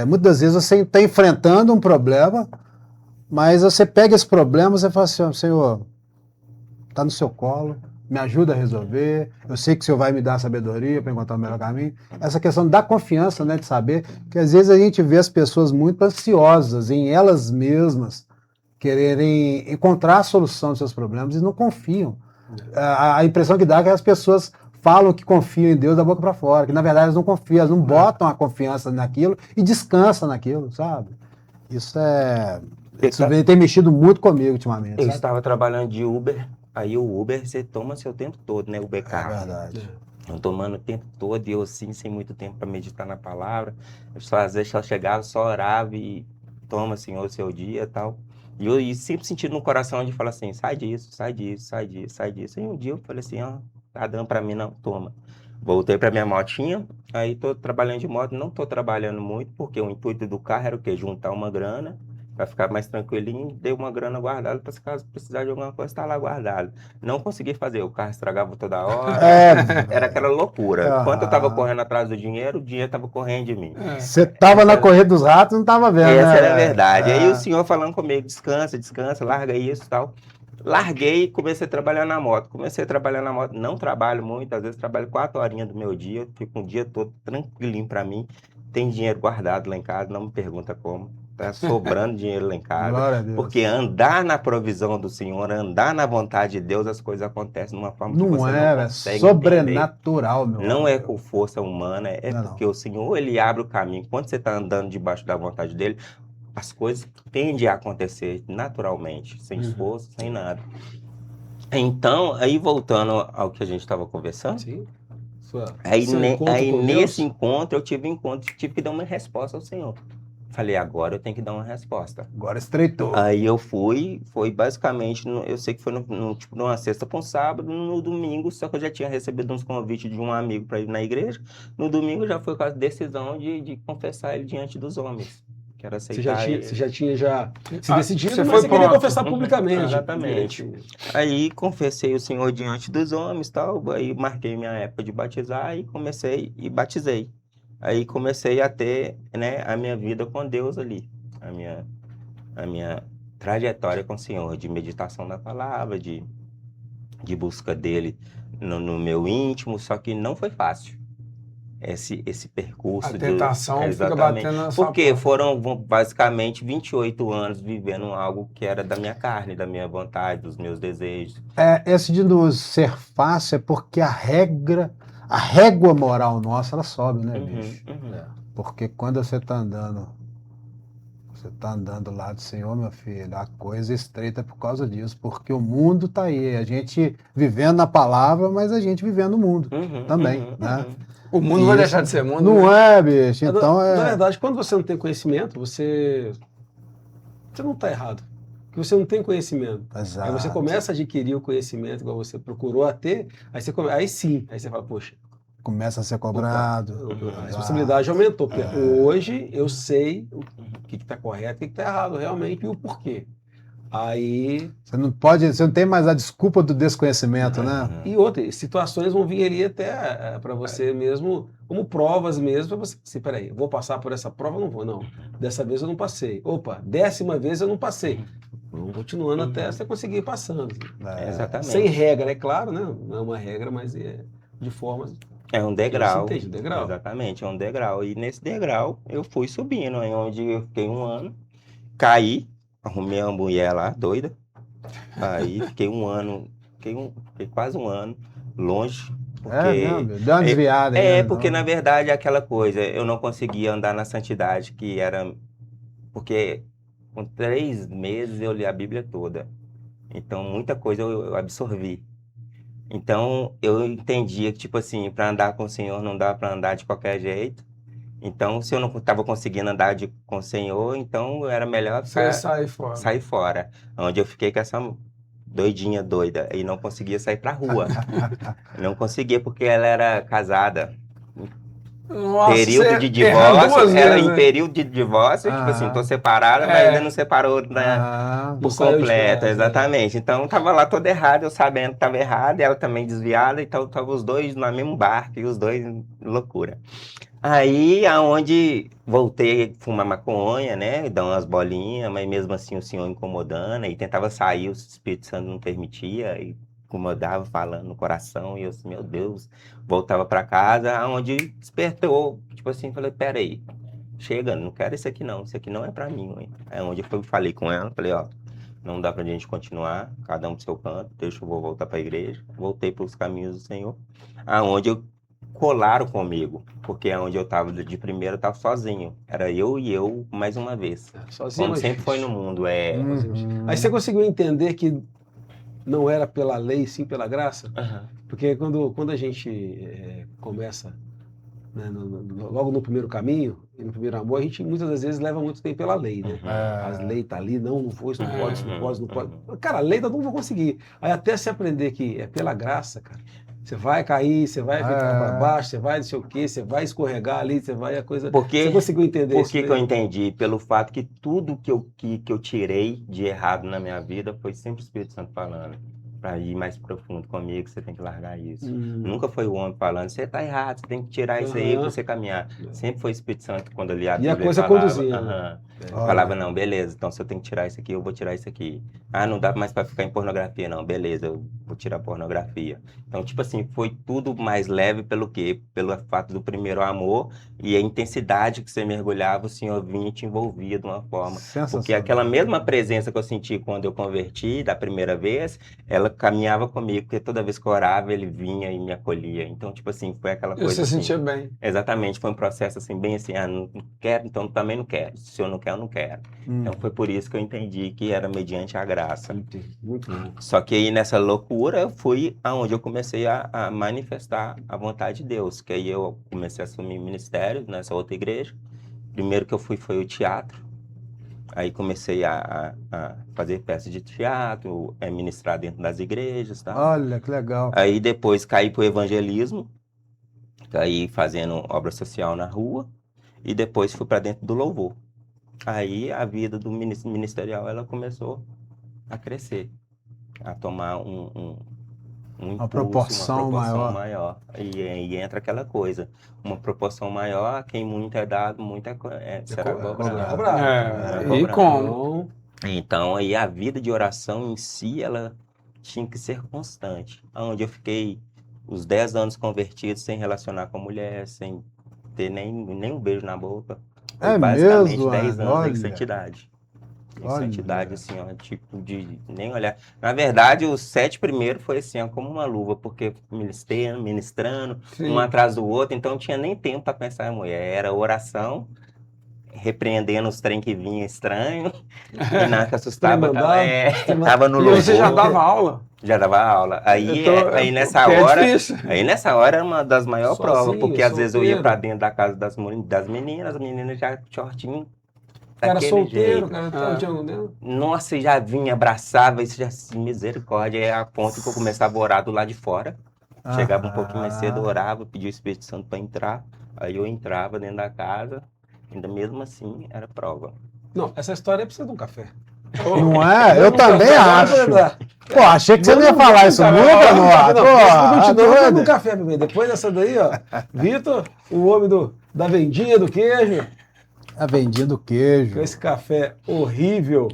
muitas vezes você está enfrentando um problema, mas você pega esse problema e você fala assim, ó, Senhor, está no seu colo, me ajuda a resolver, eu sei que o Senhor vai me dar sabedoria para encontrar o melhor caminho. Essa questão da confiança, né, de saber que às vezes a gente vê as pessoas muito ansiosas em elas mesmas, quererem encontrar a solução dos seus problemas e não confiam. A impressão que dá é que as pessoas falam que confiam em Deus da boca para fora, que na verdade elas não confiam, elas não botam a confiança naquilo e descansam naquilo, sabe? Isso tem mexido muito comigo ultimamente,
eu
sabe?
estava trabalhando de Uber, aí o Uber você toma seu tempo todo, né? Uber
É
carro.
verdade.
Eu tomando o tempo todo e eu assim, sem muito tempo para meditar na palavra. Eu só, às vezes só chegava, só orava e toma, Senhor, o seu dia e tal. E eu sempre sentindo no coração de falar assim, sai disso, sai disso, sai disso, sai disso. E um dia eu falei assim, ó, tá dando para mim não, toma. Voltei para minha motinha, aí tô trabalhando de moto, não tô trabalhando muito, porque o intuito do carro era o quê? Juntar uma grana, para ficar mais tranquilinho, dei uma grana guardada para se caso precisar de alguma coisa, tá lá guardado. Não consegui fazer, o carro estragava toda hora, era aquela loucura. Enquanto eu tava correndo atrás do dinheiro, o dinheiro tava correndo de mim.
Você tava na corrida dos ratos, não tava vendo,
Essa
né?
era a verdade. Aí o senhor falando comigo, descansa, descansa, larga isso e tal. Larguei e comecei a trabalhar na moto. Comecei a trabalhar na moto, não trabalho muito, às vezes trabalho 4 horinhas do meu dia, fico um dia todo tranquilinho para mim. Tem dinheiro guardado lá em casa, não me pergunta como. Tá sobrando dinheiro lá em casa.
Glória a Deus.
Porque andar na provisão do Senhor, andar na vontade de Deus, as coisas acontecem de uma forma que
Não
você não
é
consegue entender.
sobrenatural, meu
Não é
amigo.
com força humana, é
Não,
porque o Senhor, ele abre o caminho. Quando você está andando debaixo da vontade dele, as coisas tendem a acontecer naturalmente, sem esforço, sem nada. Então, aí voltando ao que a gente estava conversando,
Sim.
aí,
Seu encontro
aí
com
nesse
Deus?
encontro eu tive que dar uma resposta ao Senhor. Falei, agora eu tenho que dar uma resposta.
Agora estreitou.
Aí eu foi basicamente, eu sei que foi tipo, numa sexta para um sábado, no domingo, só que eu já tinha recebido uns convites de um amigo para ir na igreja. No domingo já foi com a decisão de confessar ele diante dos homens. Quero aceitar ele.
Você já tinha se
Ah,
decidido,
você
mas
foi
você queria
pronto.
confessar publicamente.
Exatamente. Aí confessei o Senhor diante dos homens, tal. Aí marquei minha época de batizar e comecei e batizei. Aí comecei a ter, né, a minha vida com Deus ali, a minha trajetória com o Senhor, de meditação da palavra, de busca dele no meu íntimo, só que não foi fácil. Esse percurso
A tentação fica
exatamente.
batendo na sua
Porque
porta.
foram basicamente 28 anos vivendo algo que era da minha carne, da minha vontade, dos meus desejos.
Esse de não ser fácil é porque a régua moral nossa, ela sobe, né, bicho? Porque quando você tá andando do lado do Senhor, meu filho, a coisa estreita por causa disso, porque o mundo tá aí, a gente vivendo na palavra, mas a gente vivendo no mundo também, né?
O mundo não vai deixar de ser mundo.
Não
né?
é, bicho, então
Na verdade, quando você não tem conhecimento, você não está errado. Porque você não tem conhecimento.
Exato.
Aí você começa a adquirir o conhecimento, igual você procurou a ter, aí sim, aí você fala, poxa,
começa a ser cobrado.
a responsabilidade aumentou, porque hoje eu sei o que está correto, o que está errado realmente e o porquê. Aí.
Você não tem mais a desculpa do desconhecimento, né?
E outras situações vão vir ali até para você mesmo, como provas mesmo, para você. Assim, peraí, eu vou passar por essa prova? Não vou, não. Dessa vez eu não passei. Opa, 10ª vez eu não passei. Vamos continuando até você conseguir ir passando.
Exatamente.
Sem regra, é claro, né? Não é uma regra, mas de formas.
É um degrau.
Você entende, um degrau.
Exatamente, é um degrau. E nesse degrau eu fui subindo, aí onde eu fiquei um ano, caí, arrumei uma mulher lá, doida. Aí fiquei um ano, fiquei quase um ano longe. Porque,
deu uma desviada aí.
porque na verdade é aquela coisa, eu não conseguia andar na santidade, que era. Porque com 3 meses eu li a Bíblia toda. Então muita coisa eu absorvi. Então eu entendia que, tipo assim, para andar com o Senhor não dá para andar de qualquer jeito. Então, se eu não estava conseguindo andar com o Senhor, então era melhor
Você sai fora.
sair fora. Onde eu fiquei com essa doidinha doida e não conseguia sair pra rua. Não conseguia porque ela era casada.
Nossa,
Período
você
de
erra
divórcio,
duas
era
vezes,
em
né?
período de divórcio, tipo assim, tô separada, mas
É.
ainda não separou, né?
Ah,
Por
saiu de
completo,
casa,
exatamente. Então tava lá toda errada, eu sabendo que tava errada, e ela também desviada, então tava os dois no mesmo barco e os dois loucura. Aí aonde voltei a fumar maconha, né? Dar umas bolinhas, mas mesmo assim o senhor incomodando, e tentava sair, o Espírito Santo não permitia, e incomodava falando no coração, e eu assim, meu Deus, voltava pra casa, aonde despertou, tipo assim, falei, peraí. Chega, não quero isso aqui não é pra mim, ué. Aí onde eu falei com ela, falei, ó, não dá pra gente continuar, cada um pro seu canto, deixa eu vou voltar pra igreja. Voltei pros caminhos do Senhor, aonde eu colaram comigo, porque aonde eu tava de primeiro eu tava sozinho. Era eu e eu mais uma vez.
Sozinho,
Como
mas
sempre foi no mundo,
Aí você conseguiu entender que não era pela lei, sim pela graça?
Aham.
Porque quando a gente começa, né, logo no primeiro caminho, e no primeiro amor, a gente muitas das vezes leva muito tempo pela lei, né? As leis tá ali, não vou, isso não pode, isso não pode, isso não pode. Cara, a lei eu não vou conseguir. Aí até se aprender que é pela graça, cara. Você vai cair, você vai ficar para baixo, você vai não sei o quê, você vai escorregar ali, você vai a coisa.
Porque,
Você conseguiu entender
por
isso?
que que eu entendi? Pelo fato que tudo que eu tirei de errado na minha vida foi sempre o Espírito Santo falando. Para ir mais profundo comigo, você tem que largar isso. Nunca foi o homem falando, você tá errado, você tem que tirar isso aí para você caminhar. Sempre foi o Espírito Santo quando eu li a
E
Bíblia.
a coisa
falava,
conduzindo.
falava, não, beleza, então se eu tenho que tirar isso aqui, eu vou tirar isso aqui. Ah, não dá mais para ficar em pornografia, não, beleza, eu vou tirar pornografia. Então, tipo assim, foi tudo mais leve pelo quê? Pelo fato do primeiro amor e a intensidade que você mergulhava, o Senhor vinha e te envolvia de uma forma. Porque aquela mesma presença que eu senti quando eu converti da primeira vez, ela caminhava comigo, porque toda vez que eu orava, ele vinha e me acolhia. Então, tipo assim, foi aquela
E
coisa
você
assim.
sentia bem.
Exatamente, foi um processo assim, bem assim, não quero, então também não quero. Se eu não quero, eu não quero. Então foi por isso que eu entendi que era mediante a graça.
Muito bom.
Só que aí nessa loucura eu fui aonde eu comecei a manifestar a vontade de Deus, que aí eu comecei a assumir ministério nessa outra igreja. Primeiro que eu fui foi o teatro. Aí comecei a fazer peças de teatro, ministrar dentro das igrejas, tá?
Olha, que legal.
Aí depois caí pro evangelismo, caí fazendo obra social na rua, e depois fui para dentro do louvor. Aí a vida do ministerial ela começou a crescer, a tomar um impulso,
proporção
maior. E entra aquela coisa, uma proporção maior, a quem muito é dado, muito será cobrado.
E como?
Então, aí a vida de oração em si, ela tinha que ser constante. Onde eu fiquei os 10 anos convertido sem relacionar com a mulher, sem ter nem um beijo na boca. Foi basicamente
mesmo,
10 anos
olha.
em santidade. Em
Olha.
santidade, assim, ó, tipo de nem olhar. Na verdade, os 7 primeiros foi assim, ó, como uma luva, porque ministrando,
Sim.
um atrás do outro, então não tinha nem tempo para pensar em mulher. Era oração, repreendendo os trem que vinha estranho, e na que assustava, tava no
E
louvor.
você já dava aula?
Já dava aula. Aí,
Então,
aí nessa
porque
hora,
é difícil.
aí nessa hora era uma das maiores
Sozinho,
provas, porque às vezes eu ia
solteiro.
pra dentro da casa das meninas, as meninas já shortinho,
Cara
daquele
solteiro,
jeito.
cara tá de algum.
Nossa, e já vinha, abraçava, isso já assim, misericórdia, é a ponto que eu começava a orar do lado de fora. Chegava um pouquinho mais cedo, orava, pedia o Espírito Santo para entrar, aí eu entrava dentro da casa, ainda mesmo assim era prova.
Não, essa história precisa de um café.
Não é? Eu também acho. Pô, achei que você não ia
Vamos
falar isso nunca, Noah.
Vamos um café primeiro. Depois dessa daí, ó, Vitor, o homem da vendinha do queijo,
A vendinha do queijo.
com esse café horrível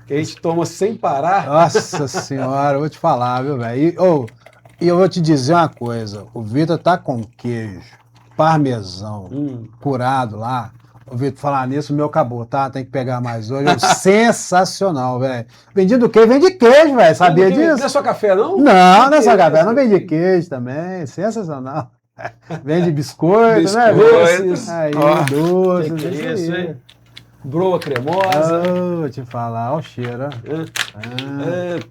que a gente toma sem parar.
Nossa senhora, eu vou te falar, viu, velho? E eu vou te dizer uma coisa. O Vitor tá com queijo, parmesão, curado lá. O Vitor, falar nisso, o meu acabou, tá? Tem que pegar mais hoje. Sensacional, velho. Vendinha do queijo, vende queijo, velho. Sabia disso?
Não é só café, não?
Não, não é só café. Não vende queijo também. Sensacional. Vende biscoito, né?
Biscoitos.
Aí,
Ó,
doce.
Que é isso, hein? Broa cremosa.
Vou te falar, olha o cheiro, ó.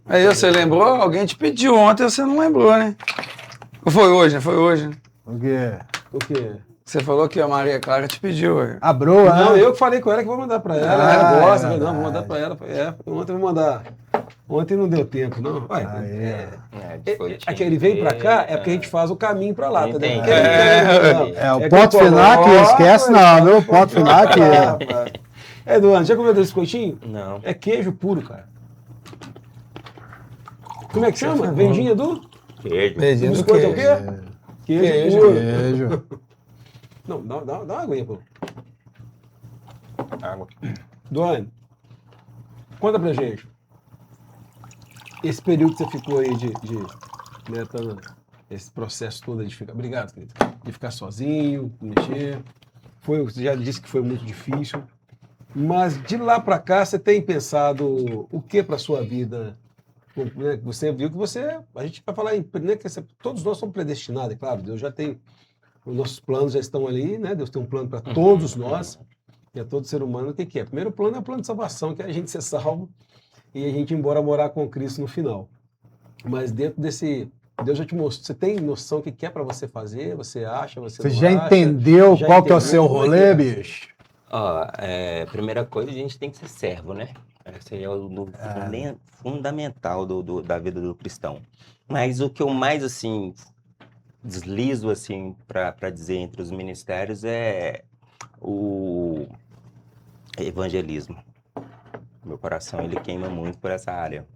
Aí você lembrou? Alguém te pediu ontem, você não lembrou, né? Foi hoje, né? Foi hoje.
O quê?
O quê?
Você falou que a Maria Clara te pediu.
A broa,
Não,
né?
eu que falei com ela que vou mandar pra ela.
Ah,
Ela gosta.
é
Eu falei, não, vou mandar
verdade.
pra ela. Ontem eu vou mandar. Ontem não deu tempo, não. Ué,
Biscoitinho.
ele vem pra cá, é porque a gente faz o caminho pra lá, entendeu?
Entendi.
Porque ele quer-
É, o
que
ponto
ele
final aqui,
coloca,
esquece não, viu? O ponto final aqui.
rapaz. Eduardo, já comeu desse biscoitinho?
Não.
É queijo puro, cara. Como é que chama? Vendinha do?
Queijo.
O
Beijinho do
biscoito é o
queijo.
quê? Queijo,
Queijo.
puro.
Beijo.
Não, dá uma aguinha, pô.
Água.
Duane, conta pra gente. Esse período que você ficou aí né, esse processo todo de ficar. Obrigado, querido. De ficar sozinho, mexer. Você já disse que foi muito difícil. Mas de lá pra cá, você tem pensado o que pra sua vida? Né, você viu que a gente vai falar em, né, todos nós somos predestinados, é claro. Deus já tem, os nossos planos já estão ali, né? Deus tem um plano para todos nós. E a todo ser humano, o que que é? Primeiro plano é o plano de salvação, que é a gente ser salvo e a gente ir embora morar com Cristo no final. Mas dentro desse, Deus já te mostrou, você tem noção do que é para você fazer? Você acha, você
Você
não
já
acha?
entendeu
Já
qual que é o
entendeu
seu
como é que
rolê,
é?
bicho?
Ó, primeira coisa, a gente tem que ser servo, né? Esse é o fundamental da vida do cristão. Mas o que eu mais, assim, deslizo, assim, para dizer entre os ministérios é o evangelismo. Meu coração, ele queima muito por essa área.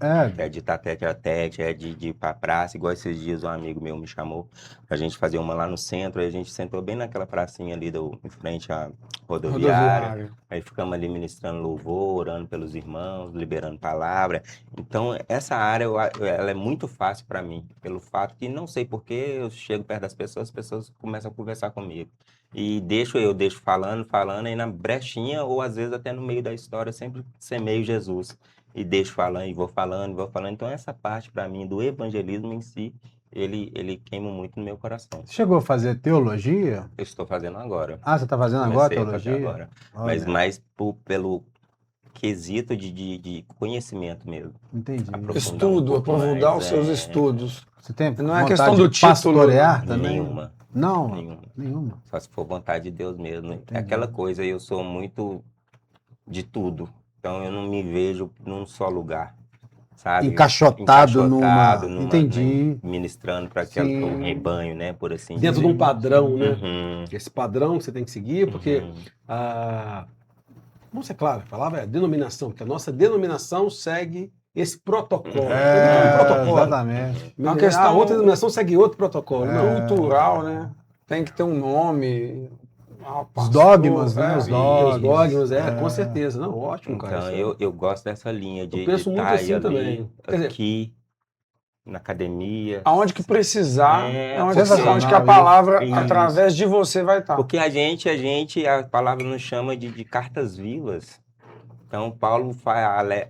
É,
É de estar tete a tete, é de ir pra praça, igual esses dias um amigo meu me chamou pra gente fazer uma lá no centro, aí a gente sentou bem naquela pracinha ali em frente à rodoviária, aí ficamos ali ministrando louvor, orando pelos irmãos, liberando palavra. Então, essa área, ela é muito fácil para mim, pelo fato que não sei por que eu chego perto das pessoas, as pessoas começam a conversar comigo. E deixo falando, aí na brechinha, ou às vezes até no meio da história, eu sempre semeio Jesus. E deixo falando, e vou falando, e vou falando. Então, essa parte, para mim, do evangelismo em si, ele queima muito no meu coração.
você chegou a fazer teologia?
Eu estou fazendo agora.
Ah, você está fazendo agora
Comecei a fazer
teologia?
agora.
Olha,
Mas mais pelo quesito de conhecimento mesmo.
entendi.
Aprofundar
Estudo,
um pouco
aprofundar
mais,
os seus estudos.
Você tem
Não é
vontade
questão do
de
título,
pastorear também?
Nenhuma.
Não,
Nenhuma.
nenhuma.
Só se for vontade de Deus mesmo.
Entendi.
É aquela coisa, eu sou muito de tudo. Então, eu não me vejo num só lugar. Sabe?
Encaixotado numa...
numa,
Entendi.
né, ministrando para aquele
Sim.
rebanho, né? Por assim
Dentro de
dizer.
um padrão, né?
Uhum,
Esse padrão que você tem que seguir, porque
uhum.
vamos ser claro, a palavra é denominação, porque a nossa denominação segue esse protocolo. Não
É,
um protocolo.
exatamente.
É uma questão-
A outra denominação segue outro protocolo.
É.
Não,
Cultural, né? Tem que ter um nome.
Os dogmas, né? Os
os
dogmas.
dogmas,
É.
com certeza. Não, ótimo, cara.
Então,
Isso
eu gosto dessa linha de
Eu penso muito
estar
assim
ali,
também. Quer dizer,
aqui, na academia.
Aonde que precisar,
É,
onde
sensacional
que a palavra,
isso.
através de você, vai estar.
Porque a palavra nos chama de cartas vivas. Então, Paulo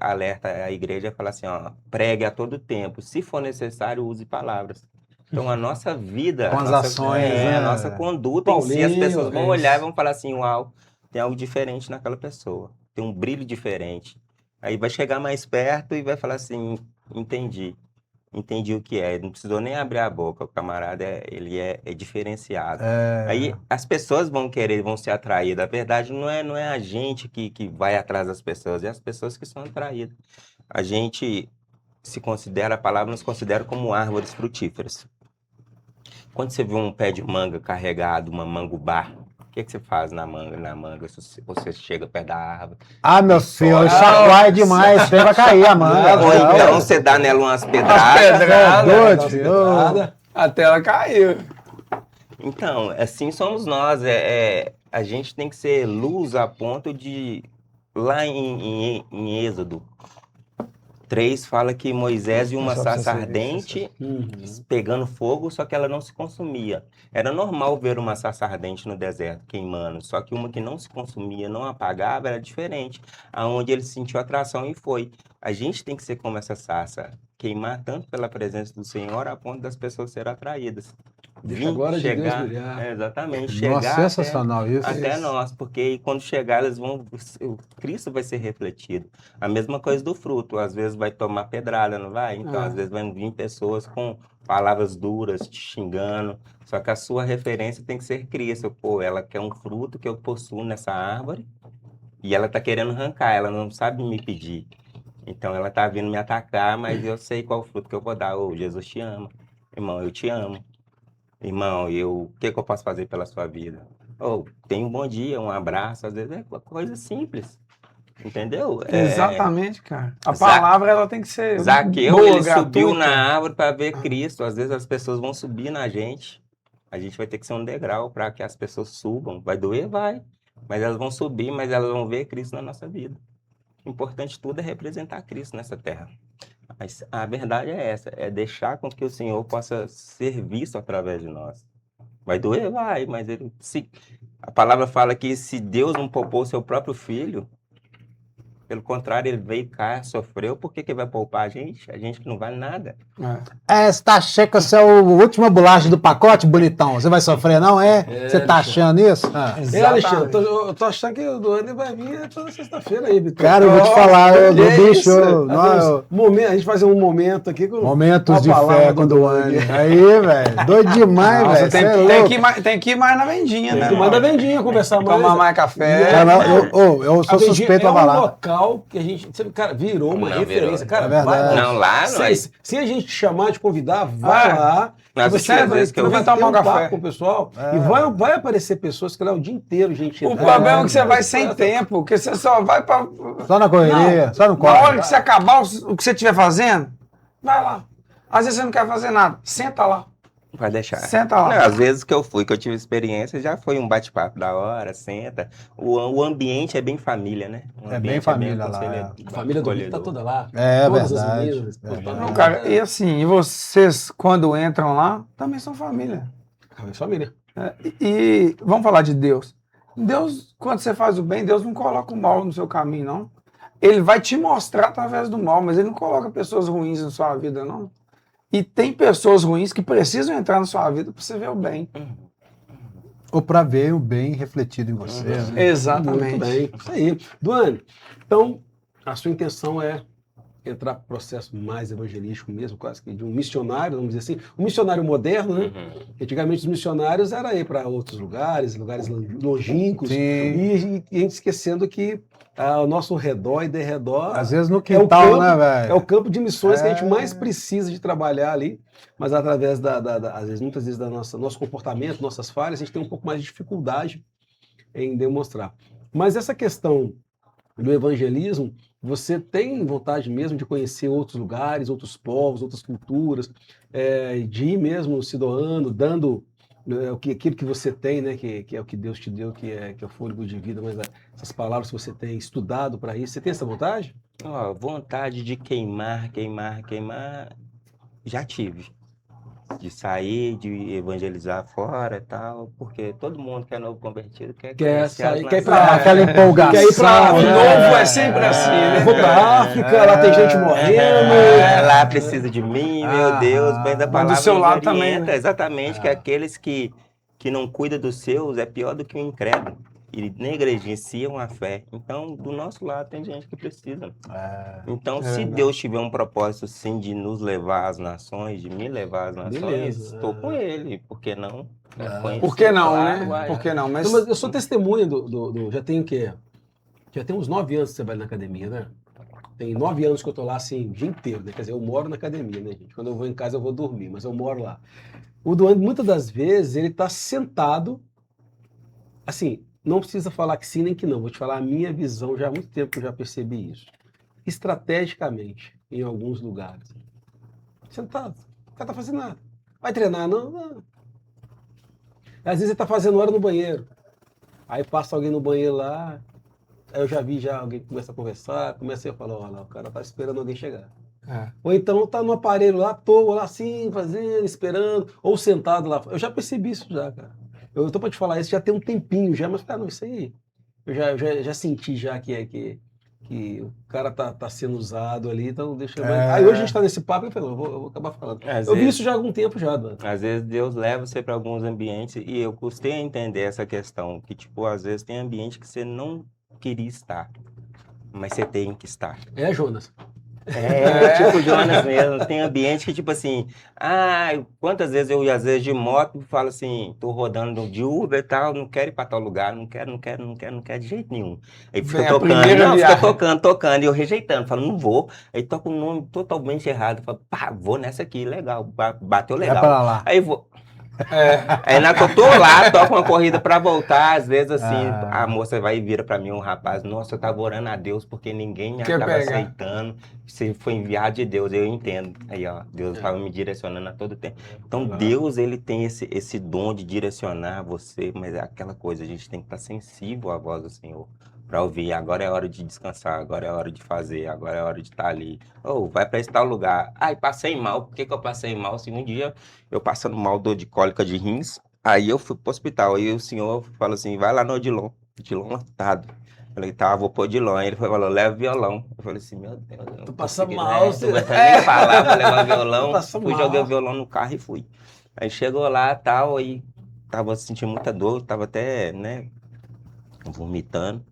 alerta a igreja e fala assim, ó, pregue a todo tempo. Se for necessário, use palavras. Então, a nossa vida,
Com
a
as
nossa,
ações, né?
a nossa conduta em si, as
Paulinho,
pessoas vão
é
olhar e
isso.
vão falar assim, uau, tem algo diferente naquela pessoa. Tem um brilho diferente. Aí vai chegar mais perto e vai falar assim, entendi o que é. Não precisou nem abrir a boca, o camarada, ele é diferenciado. Aí as pessoas vão ser atraídas. A verdade não é a gente que vai atrás das pessoas, é as pessoas que são atraídas. A gente a palavra nos considera como árvores frutíferas. Quando você vê um pé de manga carregado, uma mangubá, o que você faz na manga? Você chega perto da árvore.
Ah, meu filho, chacoalha demais, você vai cair a manga.
Ou então você dá nela umas pedradas.
É doido, filho.
Até ela caiu.
Então, assim somos nós. A gente tem que ser luz a ponto de... Lá em Êxodo 3 fala que Moisés viu uma sarça ardente pegando fogo, só que ela não se consumia. Era normal ver uma sarça ardente no deserto queimando, só que uma que não se consumia, não apagava, era diferente. Aonde ele sentiu atração e foi. A gente tem que ser como essa sarça, queimar tanto pela presença do Senhor a ponto das pessoas serem atraídas.
Deixa agora de Deus brilhar.
Exatamente,
Nossa,
chegar
sensacional isso.
até nós, porque quando chegar o Cristo vai ser refletido. A mesma coisa do fruto, às vezes vai tomar pedrada, não vai? Então, às vezes vai vir pessoas com palavras duras, te xingando. Só que a sua referência tem que ser Cristo. Pô, ela quer um fruto que eu possuo nessa árvore e ela tá querendo arrancar, ela não sabe me pedir. Então ela tá vindo me atacar, mas eu sei qual fruto que eu vou dar. Ô, Jesus te ama. Irmão, eu te amo. Irmão, o que eu posso fazer pela sua vida? Ô, tenha um bom dia, um abraço. Às vezes é uma coisa simples. Entendeu?
Exatamente, cara. A
Za-
palavra ela tem que ser
Zaqueu,
boa,
ele subiu
gratuita.
na árvore para ver Cristo. Às vezes as pessoas vão subir na gente. A gente vai ter que ser um degrau para que as pessoas subam. Vai doer? Vai. Mas elas vão subir, mas elas vão ver Cristo na nossa vida. O importante de tudo é representar Cristo nessa terra. Mas a verdade é essa, é deixar com que o Senhor possa ser visto através de nós. Vai doer? Vai, mas a palavra fala que se Deus não poupou o seu próprio filho, pelo contrário, ele veio cá, sofreu, por que vai poupar a gente? A gente que não vale nada.
Você tá achando que você é a última bolacha do pacote, bonitão? Você vai sofrer, não é? Você tá achando isso?
Alexandre, eu tô achando que o Duane vai vir toda sexta-feira aí, Vitor.
Cara, eu vou te falar, do bicho.
A gente fazer um momento aqui com
Momentos de fé com o Duane. Aí, velho, doido demais, velho.
Tem que ir mais na vendinha, né?
Tem que ir mais na vendinha, conversar mais.
Tomar mais café.
Eu sou suspeito pra falar.
É um local que a gente, cara, virou uma referência. Cara,
é verdade.
Não, lá não é.
Se a gente te chamar, te convidar, vai lá.
Nas
Você
últimas vezes que eu
vai
vim tomar
ter
um café
papo com o pessoal e vai aparecer pessoas que lá o dia inteiro, gente.
O problema é que você vai sem tempo, porque você só vai pra...
Só na correria, só no
Na
corre.
hora que você acabar o que você estiver fazendo, vai lá. Às vezes você não quer fazer nada, senta lá.
Vai deixar.
Senta lá.
Não, às vezes que eu tive experiência, já foi um bate-papo da hora, senta. O ambiente é bem família, né?
É bem família lá,
A família do Vitor tá toda lá.
É
Todas
verdade.
as meninas. Pô, tá
Não,
lá.
cara, e assim, e vocês, quando entram lá, também são família.
Família.
E vamos falar de Deus. Deus, quando você faz o bem, Deus não coloca o mal no seu caminho, não. Ele vai te mostrar através do mal, mas ele não coloca pessoas ruins na sua vida, não. E tem pessoas ruins que precisam entrar na sua vida para você ver o bem.
Ou pra ver o bem refletido em você. Né?
Exatamente.
Muito bem. Isso aí. Duane, então, a sua intenção é entrar para o processo mais evangelístico mesmo, quase que de um missionário, vamos dizer assim, um missionário moderno, né? Antigamente os missionários eram ir para outros lugares longínquos, e a gente esquecendo que ao nosso redor e derredor
Às vezes no quintal, né, velho?
é o campo de missões que a gente mais precisa de trabalhar ali, mas através às vezes, muitas vezes, nosso comportamento, nossas falhas, a gente tem um pouco mais de dificuldade em demonstrar. Mas essa questão do evangelismo, você tem vontade mesmo de conhecer outros lugares, outros povos, outras culturas, de ir mesmo se doando, dando aquilo que você tem, né, que é o que Deus te deu, que é o fôlego de vida, mas essas palavras que você tem estudado para isso, você tem essa vontade?
Ó, vontade de queimar, já tive. De sair, de evangelizar fora e tal, porque todo mundo que é novo convertido quer conhecer
sair,
as
quer ir pra
nações.
Aquela empolgação.
Quer ir pra
O
né?
novo é sempre assim, né?
Eu vou pra África, lá tem gente morrendo.
Lá precisa de mim, meu Deus, mas a palavra
do seu
nos
lado
orienta,
também, né?
exatamente, que aqueles que não cuidam dos seus é pior do que o incrédulo. E negligenciam a fé. Então, do nosso lado tem gente que precisa. Então, se Deus tiver um propósito, sim, de nos levar às nações, de me levar às nações,
Beleza.
estou com ele. Por que não?
Por que não,
Claro,
né?
vai.
Por que não? Mas
Não, mas eu sou testemunha já tem o quê? Já tem uns 9 anos que trabalho na academia, né? Tem 9 anos que eu tô lá, assim, o dia inteiro, né? Quer dizer, eu moro na academia, né, gente? Quando eu vou em casa eu vou dormir, mas eu moro lá. O Duane, muitas das vezes, ele tá sentado, assim, não precisa falar que sim nem que não, vou te falar a minha visão, já há muito tempo que eu já percebi isso. Estrategicamente, em alguns lugares. Sentado, o cara tá fazendo nada. Vai treinar? Não. Às vezes ele tá fazendo hora no banheiro. Aí passa alguém no banheiro lá, aí eu já vi alguém começa a conversar, começa a falar, olha lá, o cara tá esperando alguém chegar. Ou então tá no aparelho lá, à toa, lá assim, fazendo, esperando, ou sentado lá. Eu já percebi isso já, cara. Eu tô pra te falar isso já tem um tempinho já, mas, cara, não, isso aí, eu já senti já que o cara tá sendo usado ali, então deixa eu... Aí hoje a gente tá nesse papo e eu falei, eu vou acabar falando. Eu vi isso já há algum tempo já, Duane.
Às vezes Deus leva você para alguns ambientes e eu custei a entender essa questão, que tipo, às vezes tem ambiente que você não queria estar, mas você tem que estar.
Jonas.
Tipo o Jonas mesmo. Tem ambiente que, tipo assim, quantas vezes eu, às vezes, de moto, falo assim, tô rodando de Uber e tal, não quero ir pra tal lugar, não quero de jeito nenhum. Aí fica
Vem a
tocando,
primeira
não, fica
viagem.
tocando, e eu rejeitando, falo, não vou. Aí toca um nome totalmente errado, falo, pá, vou nessa aqui, legal, bateu
É
legal.
pra lá.
Aí vou.
É.
Aí na que eu tô lá, toco uma corrida pra voltar, às vezes assim, a
Ah,
moça vai e vira pra mim, um rapaz, nossa, eu tava orando a Deus porque ninguém me
Quer
tava
pegar.
aceitando, você foi enviado de Deus, eu entendo. Aí, ó, Deus tava me direcionando a todo tempo. Então Deus, ele tem esse dom de direcionar você, mas é aquela coisa, a gente tem que estar sensível à voz do Senhor. Pra ouvir, agora é hora de descansar, agora é hora de fazer, agora é hora de estar ali. Ou vai pra esse tal lugar. Ai, passei mal. Por que que eu passei mal? Assim, um dia eu passando mal, dor de cólica de rins. Aí eu fui pro hospital. Aí o senhor falou assim: vai lá no Odilon. Odilon lotado. Falei, tá, vou pro Odilon. Aí ele falou: leva violão. Eu falei assim: meu Deus, eu não
Tu
tô
passa
conseguindo,
mal,
né?
você-
Não aguento nem falar pra levar
Tu
violão.
passa
Fui, joguei o
mal.
violão no carro e fui. Aí chegou lá e tal, aí tava sentindo muita dor, tava até, né, vomitando.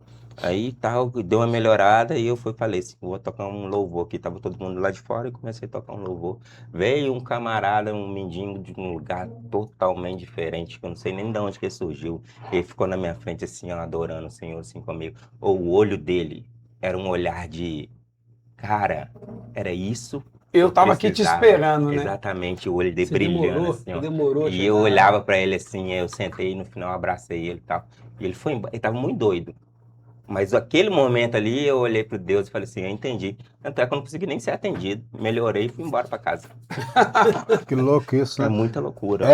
Aí tal, deu uma melhorada e eu falei assim, vou tocar um louvor aqui. Tava todo mundo lá de fora e comecei a tocar um louvor. Veio um camarada, um mendigo de um lugar totalmente diferente, que eu não sei nem de onde que ele surgiu. Ele ficou na minha frente assim, ó, adorando o Senhor assim comigo. O olho dele era um olhar de, cara, era isso que
Eu
eu
tava aqui te
precisava.
esperando, né?
Exatamente, o olho dele
Você
brilhando
demorou,
assim, ó.
demorou a
E eu
chegar.
olhava pra ele assim, aí eu sentei no final abracei ele e tal. E ele foi embora, ele tava muito doido. Mas aquele momento ali, eu olhei pro Deus e falei assim, eu entendi. Tanto é que eu não consegui nem ser atendido. Melhorei e fui embora pra casa.
que louco isso,
É
né?
muita loucura.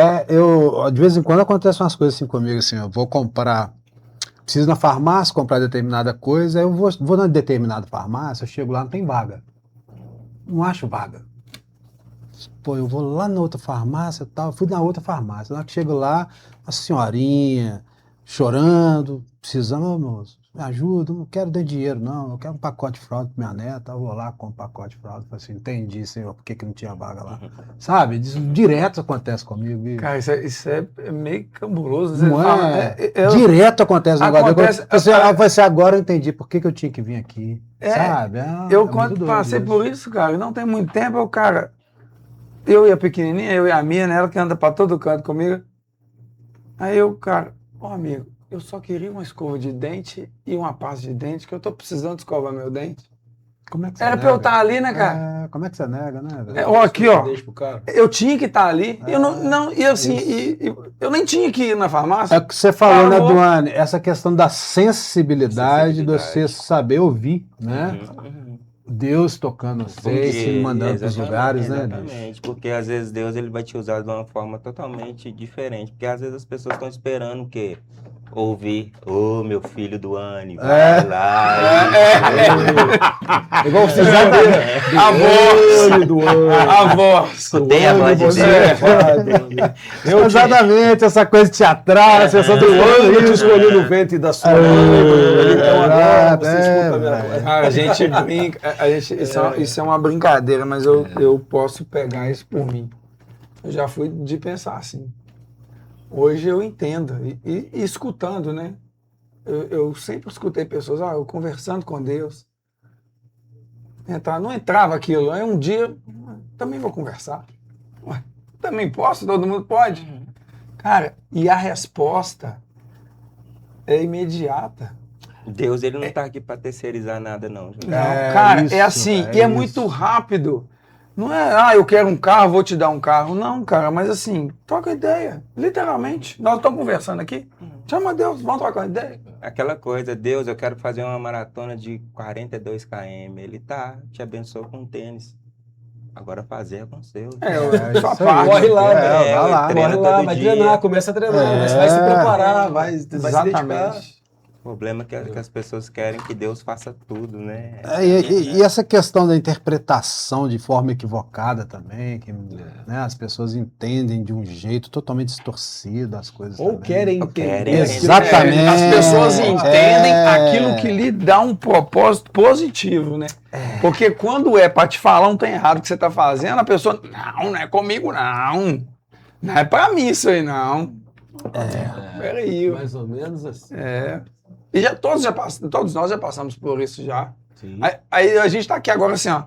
De vez em quando acontecem umas coisas assim comigo, assim, eu vou comprar, preciso ir na farmácia comprar determinada coisa, aí eu vou na determinada farmácia, eu chego lá, não tem vaga. Não acho vaga. Pô, eu vou lá na outra farmácia e tal, eu fui na outra farmácia, na hora que chego lá, a senhorinha chorando, precisando, "Ô, moço, me ajuda, eu não quero dar dinheiro não, eu quero um pacote de fralda pra minha neta", eu vou lá, compro um pacote de fralda, falei assim, entendi, senhor, por que que não tinha vaga lá? Sabe, isso direto acontece comigo, bicho.
Cara, isso é meio cabuloso. Você
Não
fala,
é?
eu-
Direto acontece um negócio
Acontece-
desse. Você agora eu entendi por que que eu tinha que vir aqui, sabe?
Eu
É muito
quando
doido
passei
isso.
por isso, cara, não tem muito tempo, eu e a pequenininha, eu e a Mia, né, ela que anda pra todo canto comigo. Aí eu, cara, amigo, eu só queria uma escova de dente e uma pasta de dente, que eu tô precisando escovar meu dente.
Como é que você
Era pra eu
nega?
estar ali, né, cara?
Como é que você nega, né, velho?
Ó, aqui, ó.
Deixa pro cara.
Eu tinha que estar ali. Eu não, e assim, eu nem tinha que ir na farmácia.
É o que você falou,
Cara,
né,
eu vou-
Duane? Essa questão da sensibilidade, de você
Sensibilidade.
saber ouvir, né?
Uhum.
Deus tocando você, te mandando para os lugares, né, bicho?
Exatamente, porque às vezes Deus ele vai te usar de uma forma totalmente diferente, porque às vezes as pessoas estão esperando o quê? Ouvir, ô meu filho do Ani, vai lá.
Igual vocês
A voz.
do ano.
A voz.
Tem a voz de Deus.
Exatamente, essa coisa teatral, essa sessão do
Do ano eu te
ano.
escolhi no ventre da sua mãe. Então agora você escuta a minha voz.
Cara, a gente brinca, isso é uma brincadeira, mas eu posso pegar isso por mim. Eu já fui de pensar assim. Hoje eu entendo, e escutando, né? Eu sempre escutei pessoas, eu conversando com Deus. Não entrava aquilo. Aí um dia, também vou conversar. Ué, também posso? Todo mundo pode? Cara, e a resposta é imediata.
Deus ele não está aqui para terceirizar nada não. gente.
Não, cara,
isso,
é assim,
cara,
e é
isso.
muito rápido. Não é, eu quero um carro, vou te dar um carro. Não, cara, mas assim, troca ideia. Literalmente. Nós estamos conversando aqui. Chama Deus, vamos trocar ideia.
Aquela coisa, Deus, eu quero fazer uma maratona de 42 km. Ele te abençoou com tênis. Agora fazer é com seus.
Sua
isso aí.
parte.
Corre lá,
vai lá.
treina
Corre lá,
todo
vai
dia.
treinar, começa a treinar, vai se preparar, vai se dedicar.
Exatamente.
O problema é que as pessoas querem que Deus faça tudo, né?
E essa questão da interpretação de forma equivocada também, que né, as pessoas entendem de um jeito totalmente distorcido as coisas
Ou
também.
querem
Querem.
entender.
Exatamente.
As pessoas entendem
É.
aquilo que lhe dá um propósito positivo, né? Porque quando é para te falar um trem errado que você tá fazendo, a pessoa, não é comigo, não. Não é para mim isso aí, não. Peraí.
Mais ou menos assim.
E todos nós já passamos por isso já.
Sim.
Aí a gente tá aqui agora assim, ó.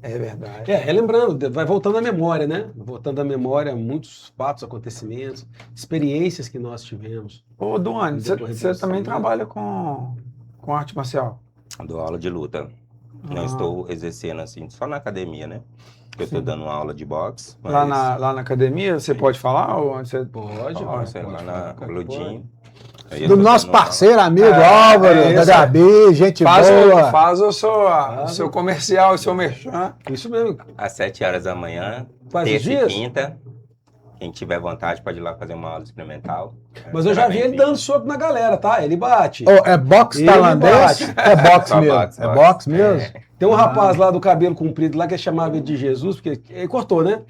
É verdade.
Relembrando, vai voltando à memória, né? Voltando à memória, muitos fatos, acontecimentos, experiências que nós tivemos.
Ô, Duane,
Decorrer
você
do
também
semana.
trabalha com arte marcial?
Dou aula de luta. Não
Ah.
estou exercendo assim, só na academia, né? Eu estou dando uma aula de boxe.
Lá
mas
na academia, você pode falar? Ou onde você...
Pode,
Pode,
sei lá,
pode
na
falar,
Ludinho. Aí eu
Do
tô
nosso
dando aula.
parceiro, amigo
É,
Álvaro,
é
da
isso.
Gabi, gente boa.
Faz o seu comercial, o seu merchan.
Isso mesmo.
Às 7 horas da manhã,
Quais os
terça e
dias?
quinta. Quem tiver vontade pode ir lá fazer uma aula experimental.
Mas eu já vi ele dando soco na galera, tá? Ele bate.
Oh, é boxe
Ele
tailandês?
bate.
É boxe
Só
mesmo.
boxe,
É
boxe.
boxe mesmo?
Tem um rapaz lá do cabelo comprido lá que chamava ele de Jesus, porque ele cortou, né?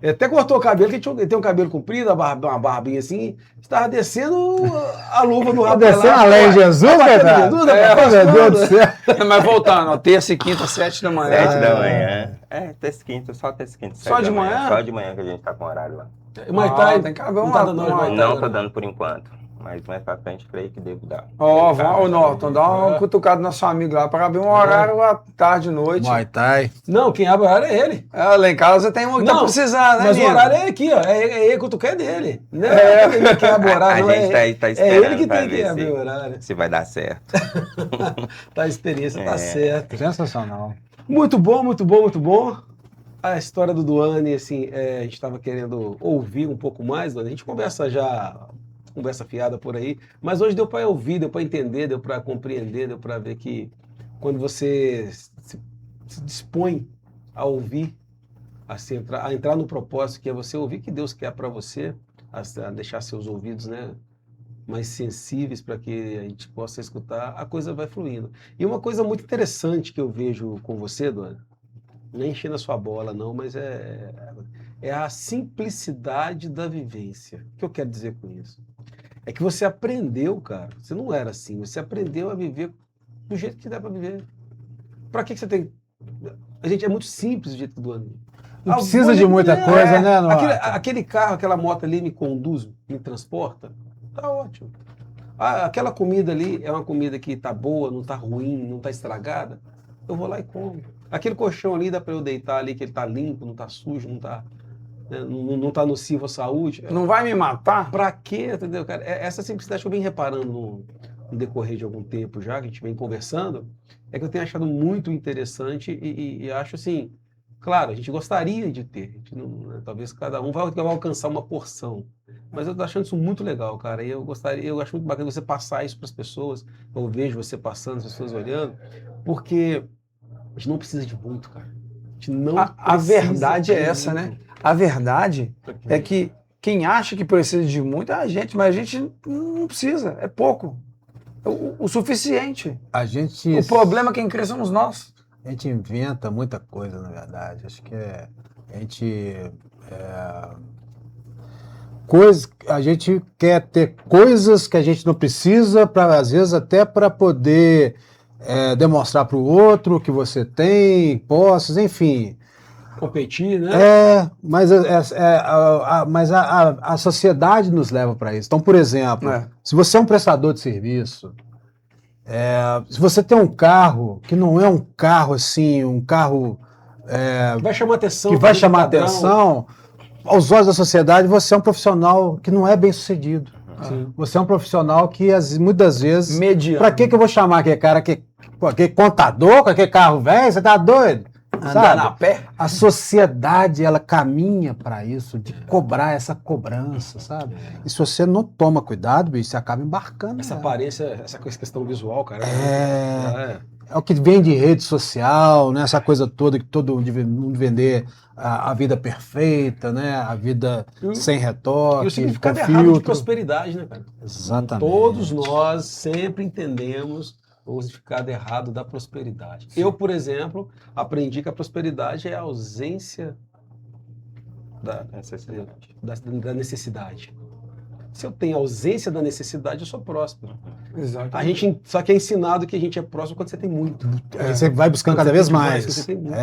Ele até cortou o cabelo, que ele tem um cabelo comprido, uma barbinha assim, estava descendo a luva do
Tá
rapaz.
descendo
lá.
a lei de Jesus,
Tá batendo
cara?
Jesus,
É, meu Deus do céu.
Mas voltando, ó, terça e quinta, 7 da manhã.
7 da manhã. Terça e quinta, só terça e quinta.
Só
7
de
da
manhã?
Só de manhã que a gente tá com horário lá.
Muay Thai,
tem que haver
não
uma-
tá dando aula de Muay Thai,
Não
né?
tô dando por enquanto. Mas mais pra frente, creio que devo dar.
Ó,
Tá,
ô Norton, dá uma cutucada no nosso amigo lá para abrir um horário à tarde, noite.
Muay Thai.
Não, quem abre o horário é ele.
Lá em casa tem um que tá
Não,
precisando, né,
Mas o
Nino?
horário é aqui, ó. É ele que tu quer dele. Não é ele que abre o horário,
A
não
gente
é
tá
É
esperando
ele que
pra
tem que
ver
abrir o horário.
se vai dar certo.
Tá, a experiência tá
É.
certa.
Sensacional.
Muito bom, muito bom, muito bom. A história do Duane, assim, a gente estava querendo ouvir um pouco mais, Duane. A gente conversa fiada por aí, mas hoje deu para ouvir, deu para entender, deu para compreender, deu para ver que quando você se dispõe a ouvir, a entrar no propósito que é você ouvir o que Deus quer para você, a deixar seus ouvidos, né, mais sensíveis para que a gente possa escutar, a coisa vai fluindo. E uma coisa muito interessante que eu vejo com você, Duane, não é enchendo a sua bola, não, mas é a simplicidade da vivência. O que eu quero dizer com isso? É que você aprendeu, cara. Você não era assim. Você aprendeu a viver do jeito que dá para viver. Para que você tem. A gente é muito simples do jeito do ano.
Não precisa de muita coisa, né, Norton?
Aquele carro, aquela moto ali me conduz, me transporta. Tá ótimo. Aquela comida ali é uma comida que tá boa, não tá ruim, não tá estragada. Eu vou lá e como. Aquele colchão ali dá para eu deitar ali, que ele tá limpo, não tá sujo, não tá, né, não tá nocivo à saúde.
Não vai me matar?
Pra quê, entendeu, cara? Essa simplicidade que eu venho reparando no decorrer de algum tempo já, que a gente vem conversando, é que eu tenho achado muito interessante e acho assim, claro, a gente gostaria de ter, a gente não, né, talvez cada um vai alcançar uma porção, mas eu tô achando isso muito legal, cara, e eu acho muito bacana você passar isso para as pessoas, eu vejo você passando, as pessoas olhando, porque a gente não precisa de muito, cara. A gente não
A
precisa
verdade é
de
essa,
muito.
né? A verdade é que quem acha que precisa de muito é a gente, mas a gente não precisa, é pouco. O suficiente.
A gente,
O problema quem crê somos nós.
a gente inventa muita coisa, na verdade. Acho que a gente. A gente quer ter coisas que a gente não precisa, às vezes até para poder demonstrar para o outro que você tem, posses, enfim.
Competir, né?
Mas a sociedade nos leva para isso. Então, por exemplo, se você é um prestador de serviço, se você tem um carro que não é um carro assim, um carro
Vai chamar atenção.
que vai
tá
chamar
padrão.
atenção, aos olhos da sociedade, você é um profissional que não é bem sucedido.
Sim.
Você é um profissional que muitas vezes.
Mediano.
Pra que eu vou chamar aquele cara aquele contador com aquele carro velho? Você tá doido?
Andar
Sabe?
na pé.
A sociedade, ela caminha para isso, de cobrar essa cobrança, sabe? E se você não toma cuidado, bicho, você acaba embarcando.
Essa
nela.
aparência, essa questão visual, cara.
É o que vem de rede social, né? Essa coisa toda que todo mundo vender a vida perfeita, né? A vida sem retoque,
E o significado
com
errado de
filtro.
prosperidade, né, cara?
Exatamente.
Todos nós sempre entendemos o significado errado da prosperidade. Eu, por exemplo, aprendi que a prosperidade é a ausência da necessidade. Se eu tenho ausência da necessidade, eu sou próspero.
Exato.
A gente só que é ensinado que a gente é próspero quando você tem muito.
Aí você vai buscando cada vez mais.
Você tem muito.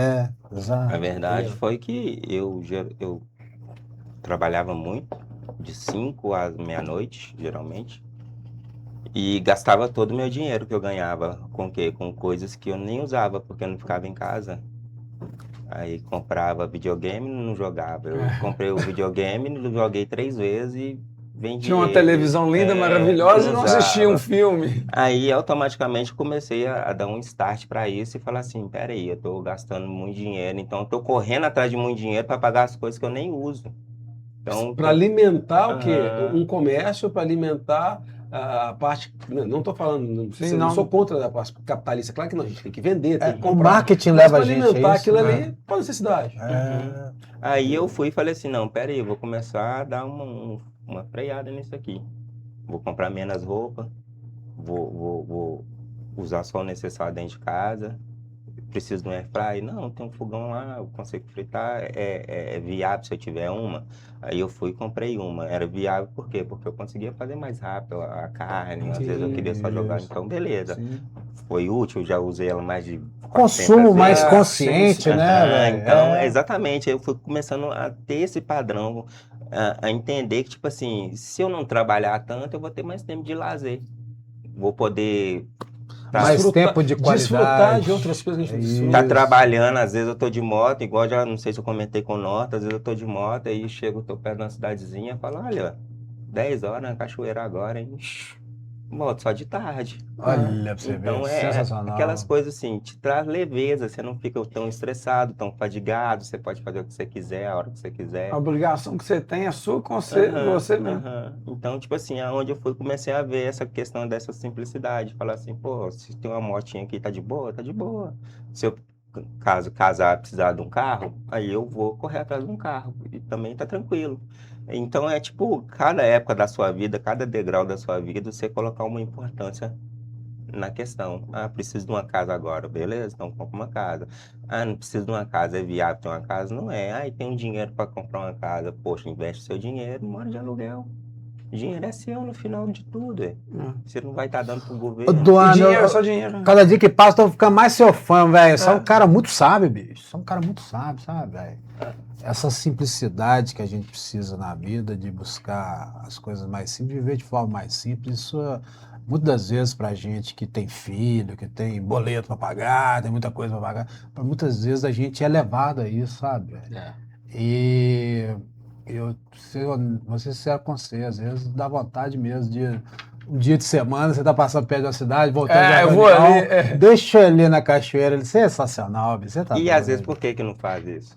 Exato.
A verdade foi que eu trabalhava muito, de 5 à meia-noite, geralmente, e gastava todo o meu dinheiro que eu ganhava com o quê? Com coisas que eu nem usava, porque eu não ficava em casa. Aí comprava videogame, não jogava. Eu comprei o videogame, joguei 3 vezes e vendi.
Tinha uma
ele.
televisão linda, maravilhosa e não assistia um
usava.
filme.
Aí automaticamente comecei a dar um start para isso e falar assim, peraí, eu tô gastando muito dinheiro, então eu tô correndo atrás de muito dinheiro para pagar as coisas que eu nem uso. Então,
Para alimentar o quê?
Aham.
Um comércio para alimentar a parte. Não estou falando,
Sim,
não
não.
sou contra a parte capitalista, claro que não, a gente tem que vender, tem que
O
comprar.
marketing
Mas
leva
para
a gente
alimentar
a isso,
aquilo
né?
ali, por necessidade.
É.
Aí eu fui e falei assim, não, peraí, eu vou começar a dar uma freada nisso aqui. Vou comprar menos roupa, vou usar só o necessário dentro de casa. Preciso de um airfryer? Não, tem um fogão lá, eu consigo fritar, é viável se eu tiver uma. Aí eu fui e comprei uma. Era viável por quê? Porque eu conseguia fazer mais rápido a carne, às vezes eu queria só jogar,
Isso.
então beleza.
Sim.
Foi útil, já usei ela mais de 400
Consumo mais
vezes.
consciente,
sim.
né,
Aham,
velho?
então, exatamente, aí eu fui começando a ter esse padrão, a entender que, tipo assim, se eu não trabalhar tanto, eu vou ter mais tempo de lazer. Vou poder
Mais tempo de
Desfrutar
qualidade.
de outras coisas que a gente
Isso.
desfruta.
tá trabalhando, às vezes eu tô de moto, igual já, não sei se eu comentei com o Norte, às vezes eu tô de moto, aí chego, tô perto de uma cidadezinha, falo, olha, 10 horas na cachoeira agora, hein? Volto só de tarde.
Olha pra você
Então
ver,
é
sensacional.
aquelas coisas assim, te traz leveza, você não fica tão estressado, tão fadigado, você pode fazer o que você quiser, a hora que você quiser.
A obrigação que você tem é sua com você,
Aham,
você mesmo.
aham. Então, tipo assim, aonde eu fui, comecei a ver essa questão dessa simplicidade. Falar assim, pô, se tem uma motinha aqui, tá de boa, tá de boa. Se eu, caso casar, precisar de um carro, aí eu vou correr atrás de um carro. E também tá tranquilo. Então, é tipo, cada época da sua vida, cada degrau da sua vida, você colocar uma importância na questão. Ah, preciso de uma casa agora, beleza? Então compra uma casa. Ah, não preciso de uma casa, é viável ter uma casa? Não é. Ah, e tem um dinheiro para comprar uma casa. Poxa, investe seu dinheiro, mora de aluguel. O dinheiro é seu no final de tudo. Você não vai estar dando pro
Ô,
governo.
E
Duane,
dinheiro é só dinheiro.
cada dia que passa, eu tô ficando mais seu fã, velho. Você é um cara muito sábio, bicho. Você é um cara muito sábio, sabe, velho? Essa simplicidade que a gente precisa na vida, de buscar as coisas mais simples, viver de forma mais simples, isso muitas das vezes pra gente que tem filho, que tem boleto pra pagar, tem muita coisa pra pagar, muitas vezes a gente é levado a isso, sabe, velho?
É.
E vou ser sincero com você, às vezes dá vontade mesmo de um dia de semana, você tá passando perto da cidade, voltando da
Eu vou
reunião,
ali.
deixa eu ali na cachoeira, ele sensacional, bicho, você tá
E
doido,
às vezes,
velho.
por que não faz isso?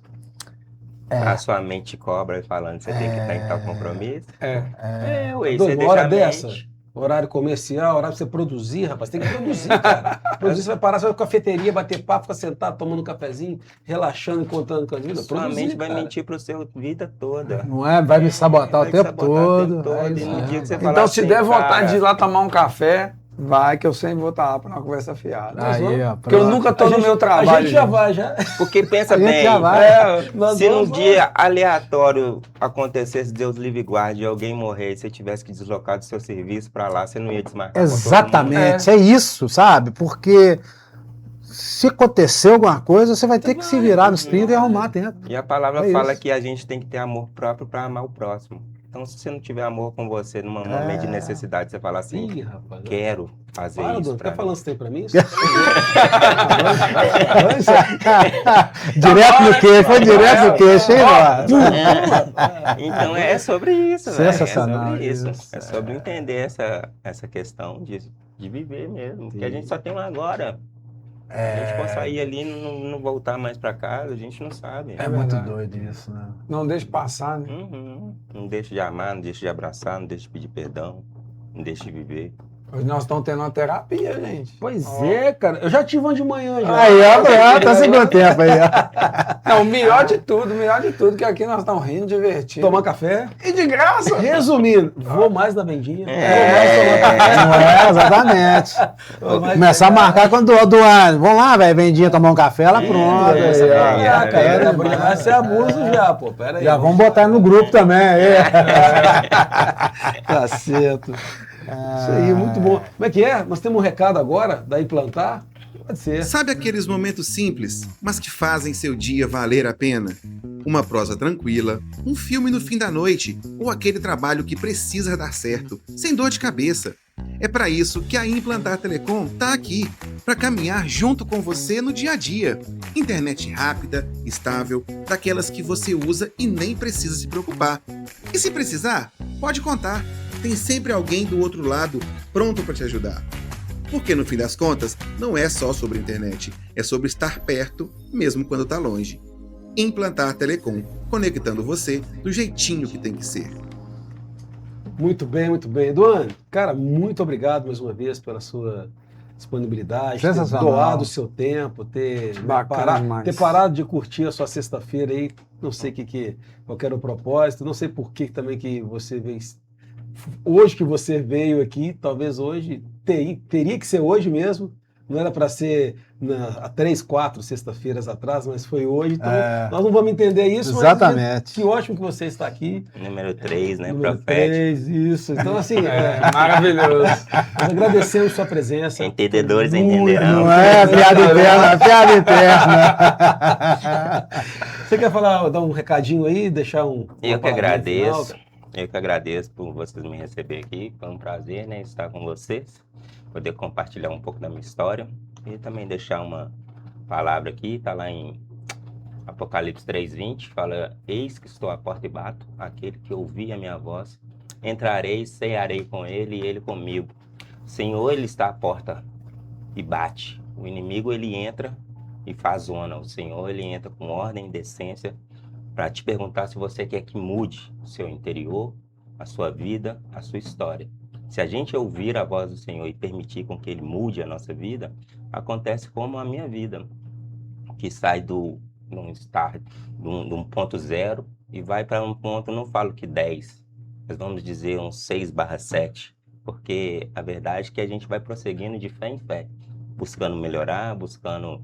A sua mente te cobra falando que você tem que estar em tal compromisso. Ué, você
Doido, uma
deixa
hora
a
dessa,
mente.
horário comercial, horário pra você produzir, rapaz, tem que produzir, cara. Produzir, você vai parar, você vai pra cafeteria, bater papo, ficar sentado, tomando um cafezinho, relaxando, contando com a vida.
Sua
Produzir,
mente vai
cara.
mentir pro seu vida toda.
Não é? Vai me sabotar
Vai
o
te
tempo
sabotar o tempo
todo.
todo,
é
e
isso
no dia
mesmo.
que você falar
Então, se
assim,
der vontade
cara,
de ir lá tomar um café, vai, que eu sempre vou estar lá para uma conversa fiada.
Aí, ó,
Porque eu
pronto.
nunca tô no meu
A
trabalho.
gente já
gente.
vai, já.
Porque pensa
A gente
bem,
já vai.
Nós
se num
vamos-
dia aleatório acontecesse, Deus livre e guarde, e alguém morrer e você tivesse que deslocar do seu serviço para lá, você não ia desmarcar com todo mundo?
Exatamente, é isso, sabe? Porque se acontecer alguma coisa, você vai ter que se virar nos 30 e arrumar tempo.
E a palavra
É
fala
isso.
que a gente tem que ter amor próprio para amar o próximo. Então, se você não tiver amor com você num momento de necessidade, você fala assim,
Ih, rapaz.
quero fazer
Para,
isso
Dono,
pra
quer
mim.
falar esse tempo pra mim?
Direto no queixo, foi direto no queixo, hein, mano?
Então é sobre isso, velho.
Sensacional
É sobre isso.
isso.
É sobre entender essa questão de viver mesmo. Porque a gente só tem um agora. A gente pode sair ali e não voltar mais pra casa, a gente não sabe.
É muito
verdade.
doido isso, né?
Não deixe passar, né?
Uhum. Não deixa de amar, não deixa de abraçar, não deixa de pedir perdão, não deixa de viver.
Hoje nós estamos tendo uma terapia, gente.
Pois é, cara. Eu já tive uma de manhã já.
Aí, ó, tá segundo tempo aí, ó.
Não, o melhor de tudo, que aqui nós estamos rindo, divertindo.
Tomar café.
E de graça!
Resumindo, vou mais na vendinha.
Não é, exatamente.
Vou mais
Começar a marcar quando o Duane. Vamos lá, velho, vendinha tomar um café, lá pronto.
É,
aí, ó.
é,
Ah, cara,
É,
vai ser abuso já, pô. Pera aí.
já vamos botar no grupo também. Aí.
Caceta. Isso aí, muito bom. Como é que é? Nós temos um recado agora da Implantar? Pode ser.
Sabe aqueles momentos simples, mas que fazem seu dia valer a pena? Uma prosa tranquila, um filme no fim da noite ou aquele trabalho que precisa dar certo, sem dor de cabeça. É para isso que a Implantar Telecom tá aqui. para caminhar junto com você no dia a dia. Internet rápida, estável, daquelas que você usa e nem precisa se preocupar. E se precisar, pode contar. Tem sempre alguém do outro lado pronto para te ajudar. Porque no fim das contas, não é só sobre internet, é sobre estar perto, mesmo quando está longe. Implantar Telecom, conectando você do jeitinho que tem que ser.
Muito bem, muito bem. Eduardo, cara, muito obrigado mais uma vez pela sua disponibilidade, ter
Sensacional.
doado o seu tempo, ter, né,
Bacana demais.
ter parado de curtir a sua sexta-feira aí. Não sei qual que era o propósito, não sei por que também que você veio. Hoje que você veio aqui, talvez hoje, teria que ser hoje mesmo. Não era para ser há 3, 4 sexta-feiras atrás, mas foi hoje. Então, nós não vamos entender isso.
Exatamente.
Mas que ótimo que você está aqui.
Número 3, né?
Número
Profético.
3, isso. Então, assim,
Maravilhoso.
nós agradecemos sua presença.
Entendedores
Muito,
entenderão.
Não é piada interna, piada interna.
Você quer dar um recadinho aí, deixar uma
Eu que
palavrinha
agradeço.
final?
Eu que agradeço por vocês me receberem aqui. Foi um prazer, né, estar com vocês, poder compartilhar um pouco da minha história e também deixar uma palavra aqui. Está lá em Apocalipse 3:20, fala: eis que estou à porta e bato, aquele que ouvir a minha voz, entrarei, cearei com ele e ele comigo. O Senhor, ele está à porta e bate. O inimigo, ele entra e faz zona. O Senhor, ele entra com ordem e decência para te perguntar se você quer que mude o seu interior, a sua vida, a sua história. Se a gente ouvir a voz do Senhor e permitir com que Ele mude a nossa vida, acontece como a minha vida, que sai de um ponto zero e vai para um ponto, não falo que 10, mas vamos dizer um 6/7, porque a verdade é que a gente vai prosseguindo de fé em fé, buscando melhorar, buscando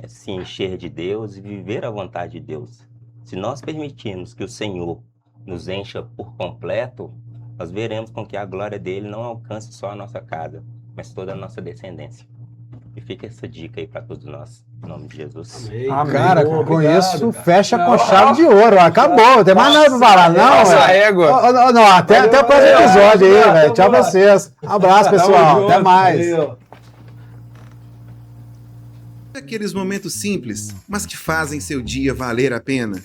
se encher de Deus e viver a vontade de Deus. Se nós permitirmos que o Senhor nos encha por completo, nós veremos com que a glória dele não alcance só a nossa casa, mas toda a nossa descendência. E fica essa dica aí para todos nós, em nome de Jesus.
Amém.
Amém.
Cara,
Bom,
com
obrigado,
isso,
cara.
fecha com
Não.
chave de ouro. Acabou, não tem mais nada pra falar, não.
Nossa
velho.
égua.
Não, até o próximo
valeu,
episódio aí,
valeu,
velho. Tchau pra
vamos lá.
vocês. Abraço, pessoal.
Tamo
Até
junto.
mais.
Valeu.
Aqueles momentos simples, mas que fazem seu dia valer a pena.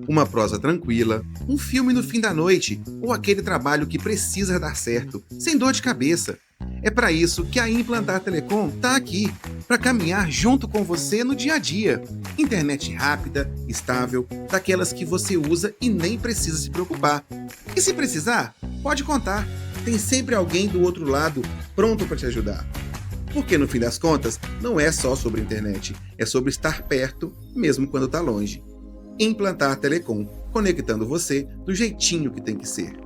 Uma prosa tranquila, um filme no fim da noite, ou aquele trabalho que precisa dar certo, sem dor de cabeça. É para isso que a Implantar Telecom tá aqui, para caminhar junto com você no dia a dia. Internet rápida, estável, daquelas que você usa e nem precisa se preocupar. E se precisar, pode contar. Tem sempre alguém do outro lado pronto para te ajudar. Porque no fim das contas, não é só sobre internet, é sobre estar perto, mesmo quando está longe. Implantar Telecom, conectando você do jeitinho que tem que ser.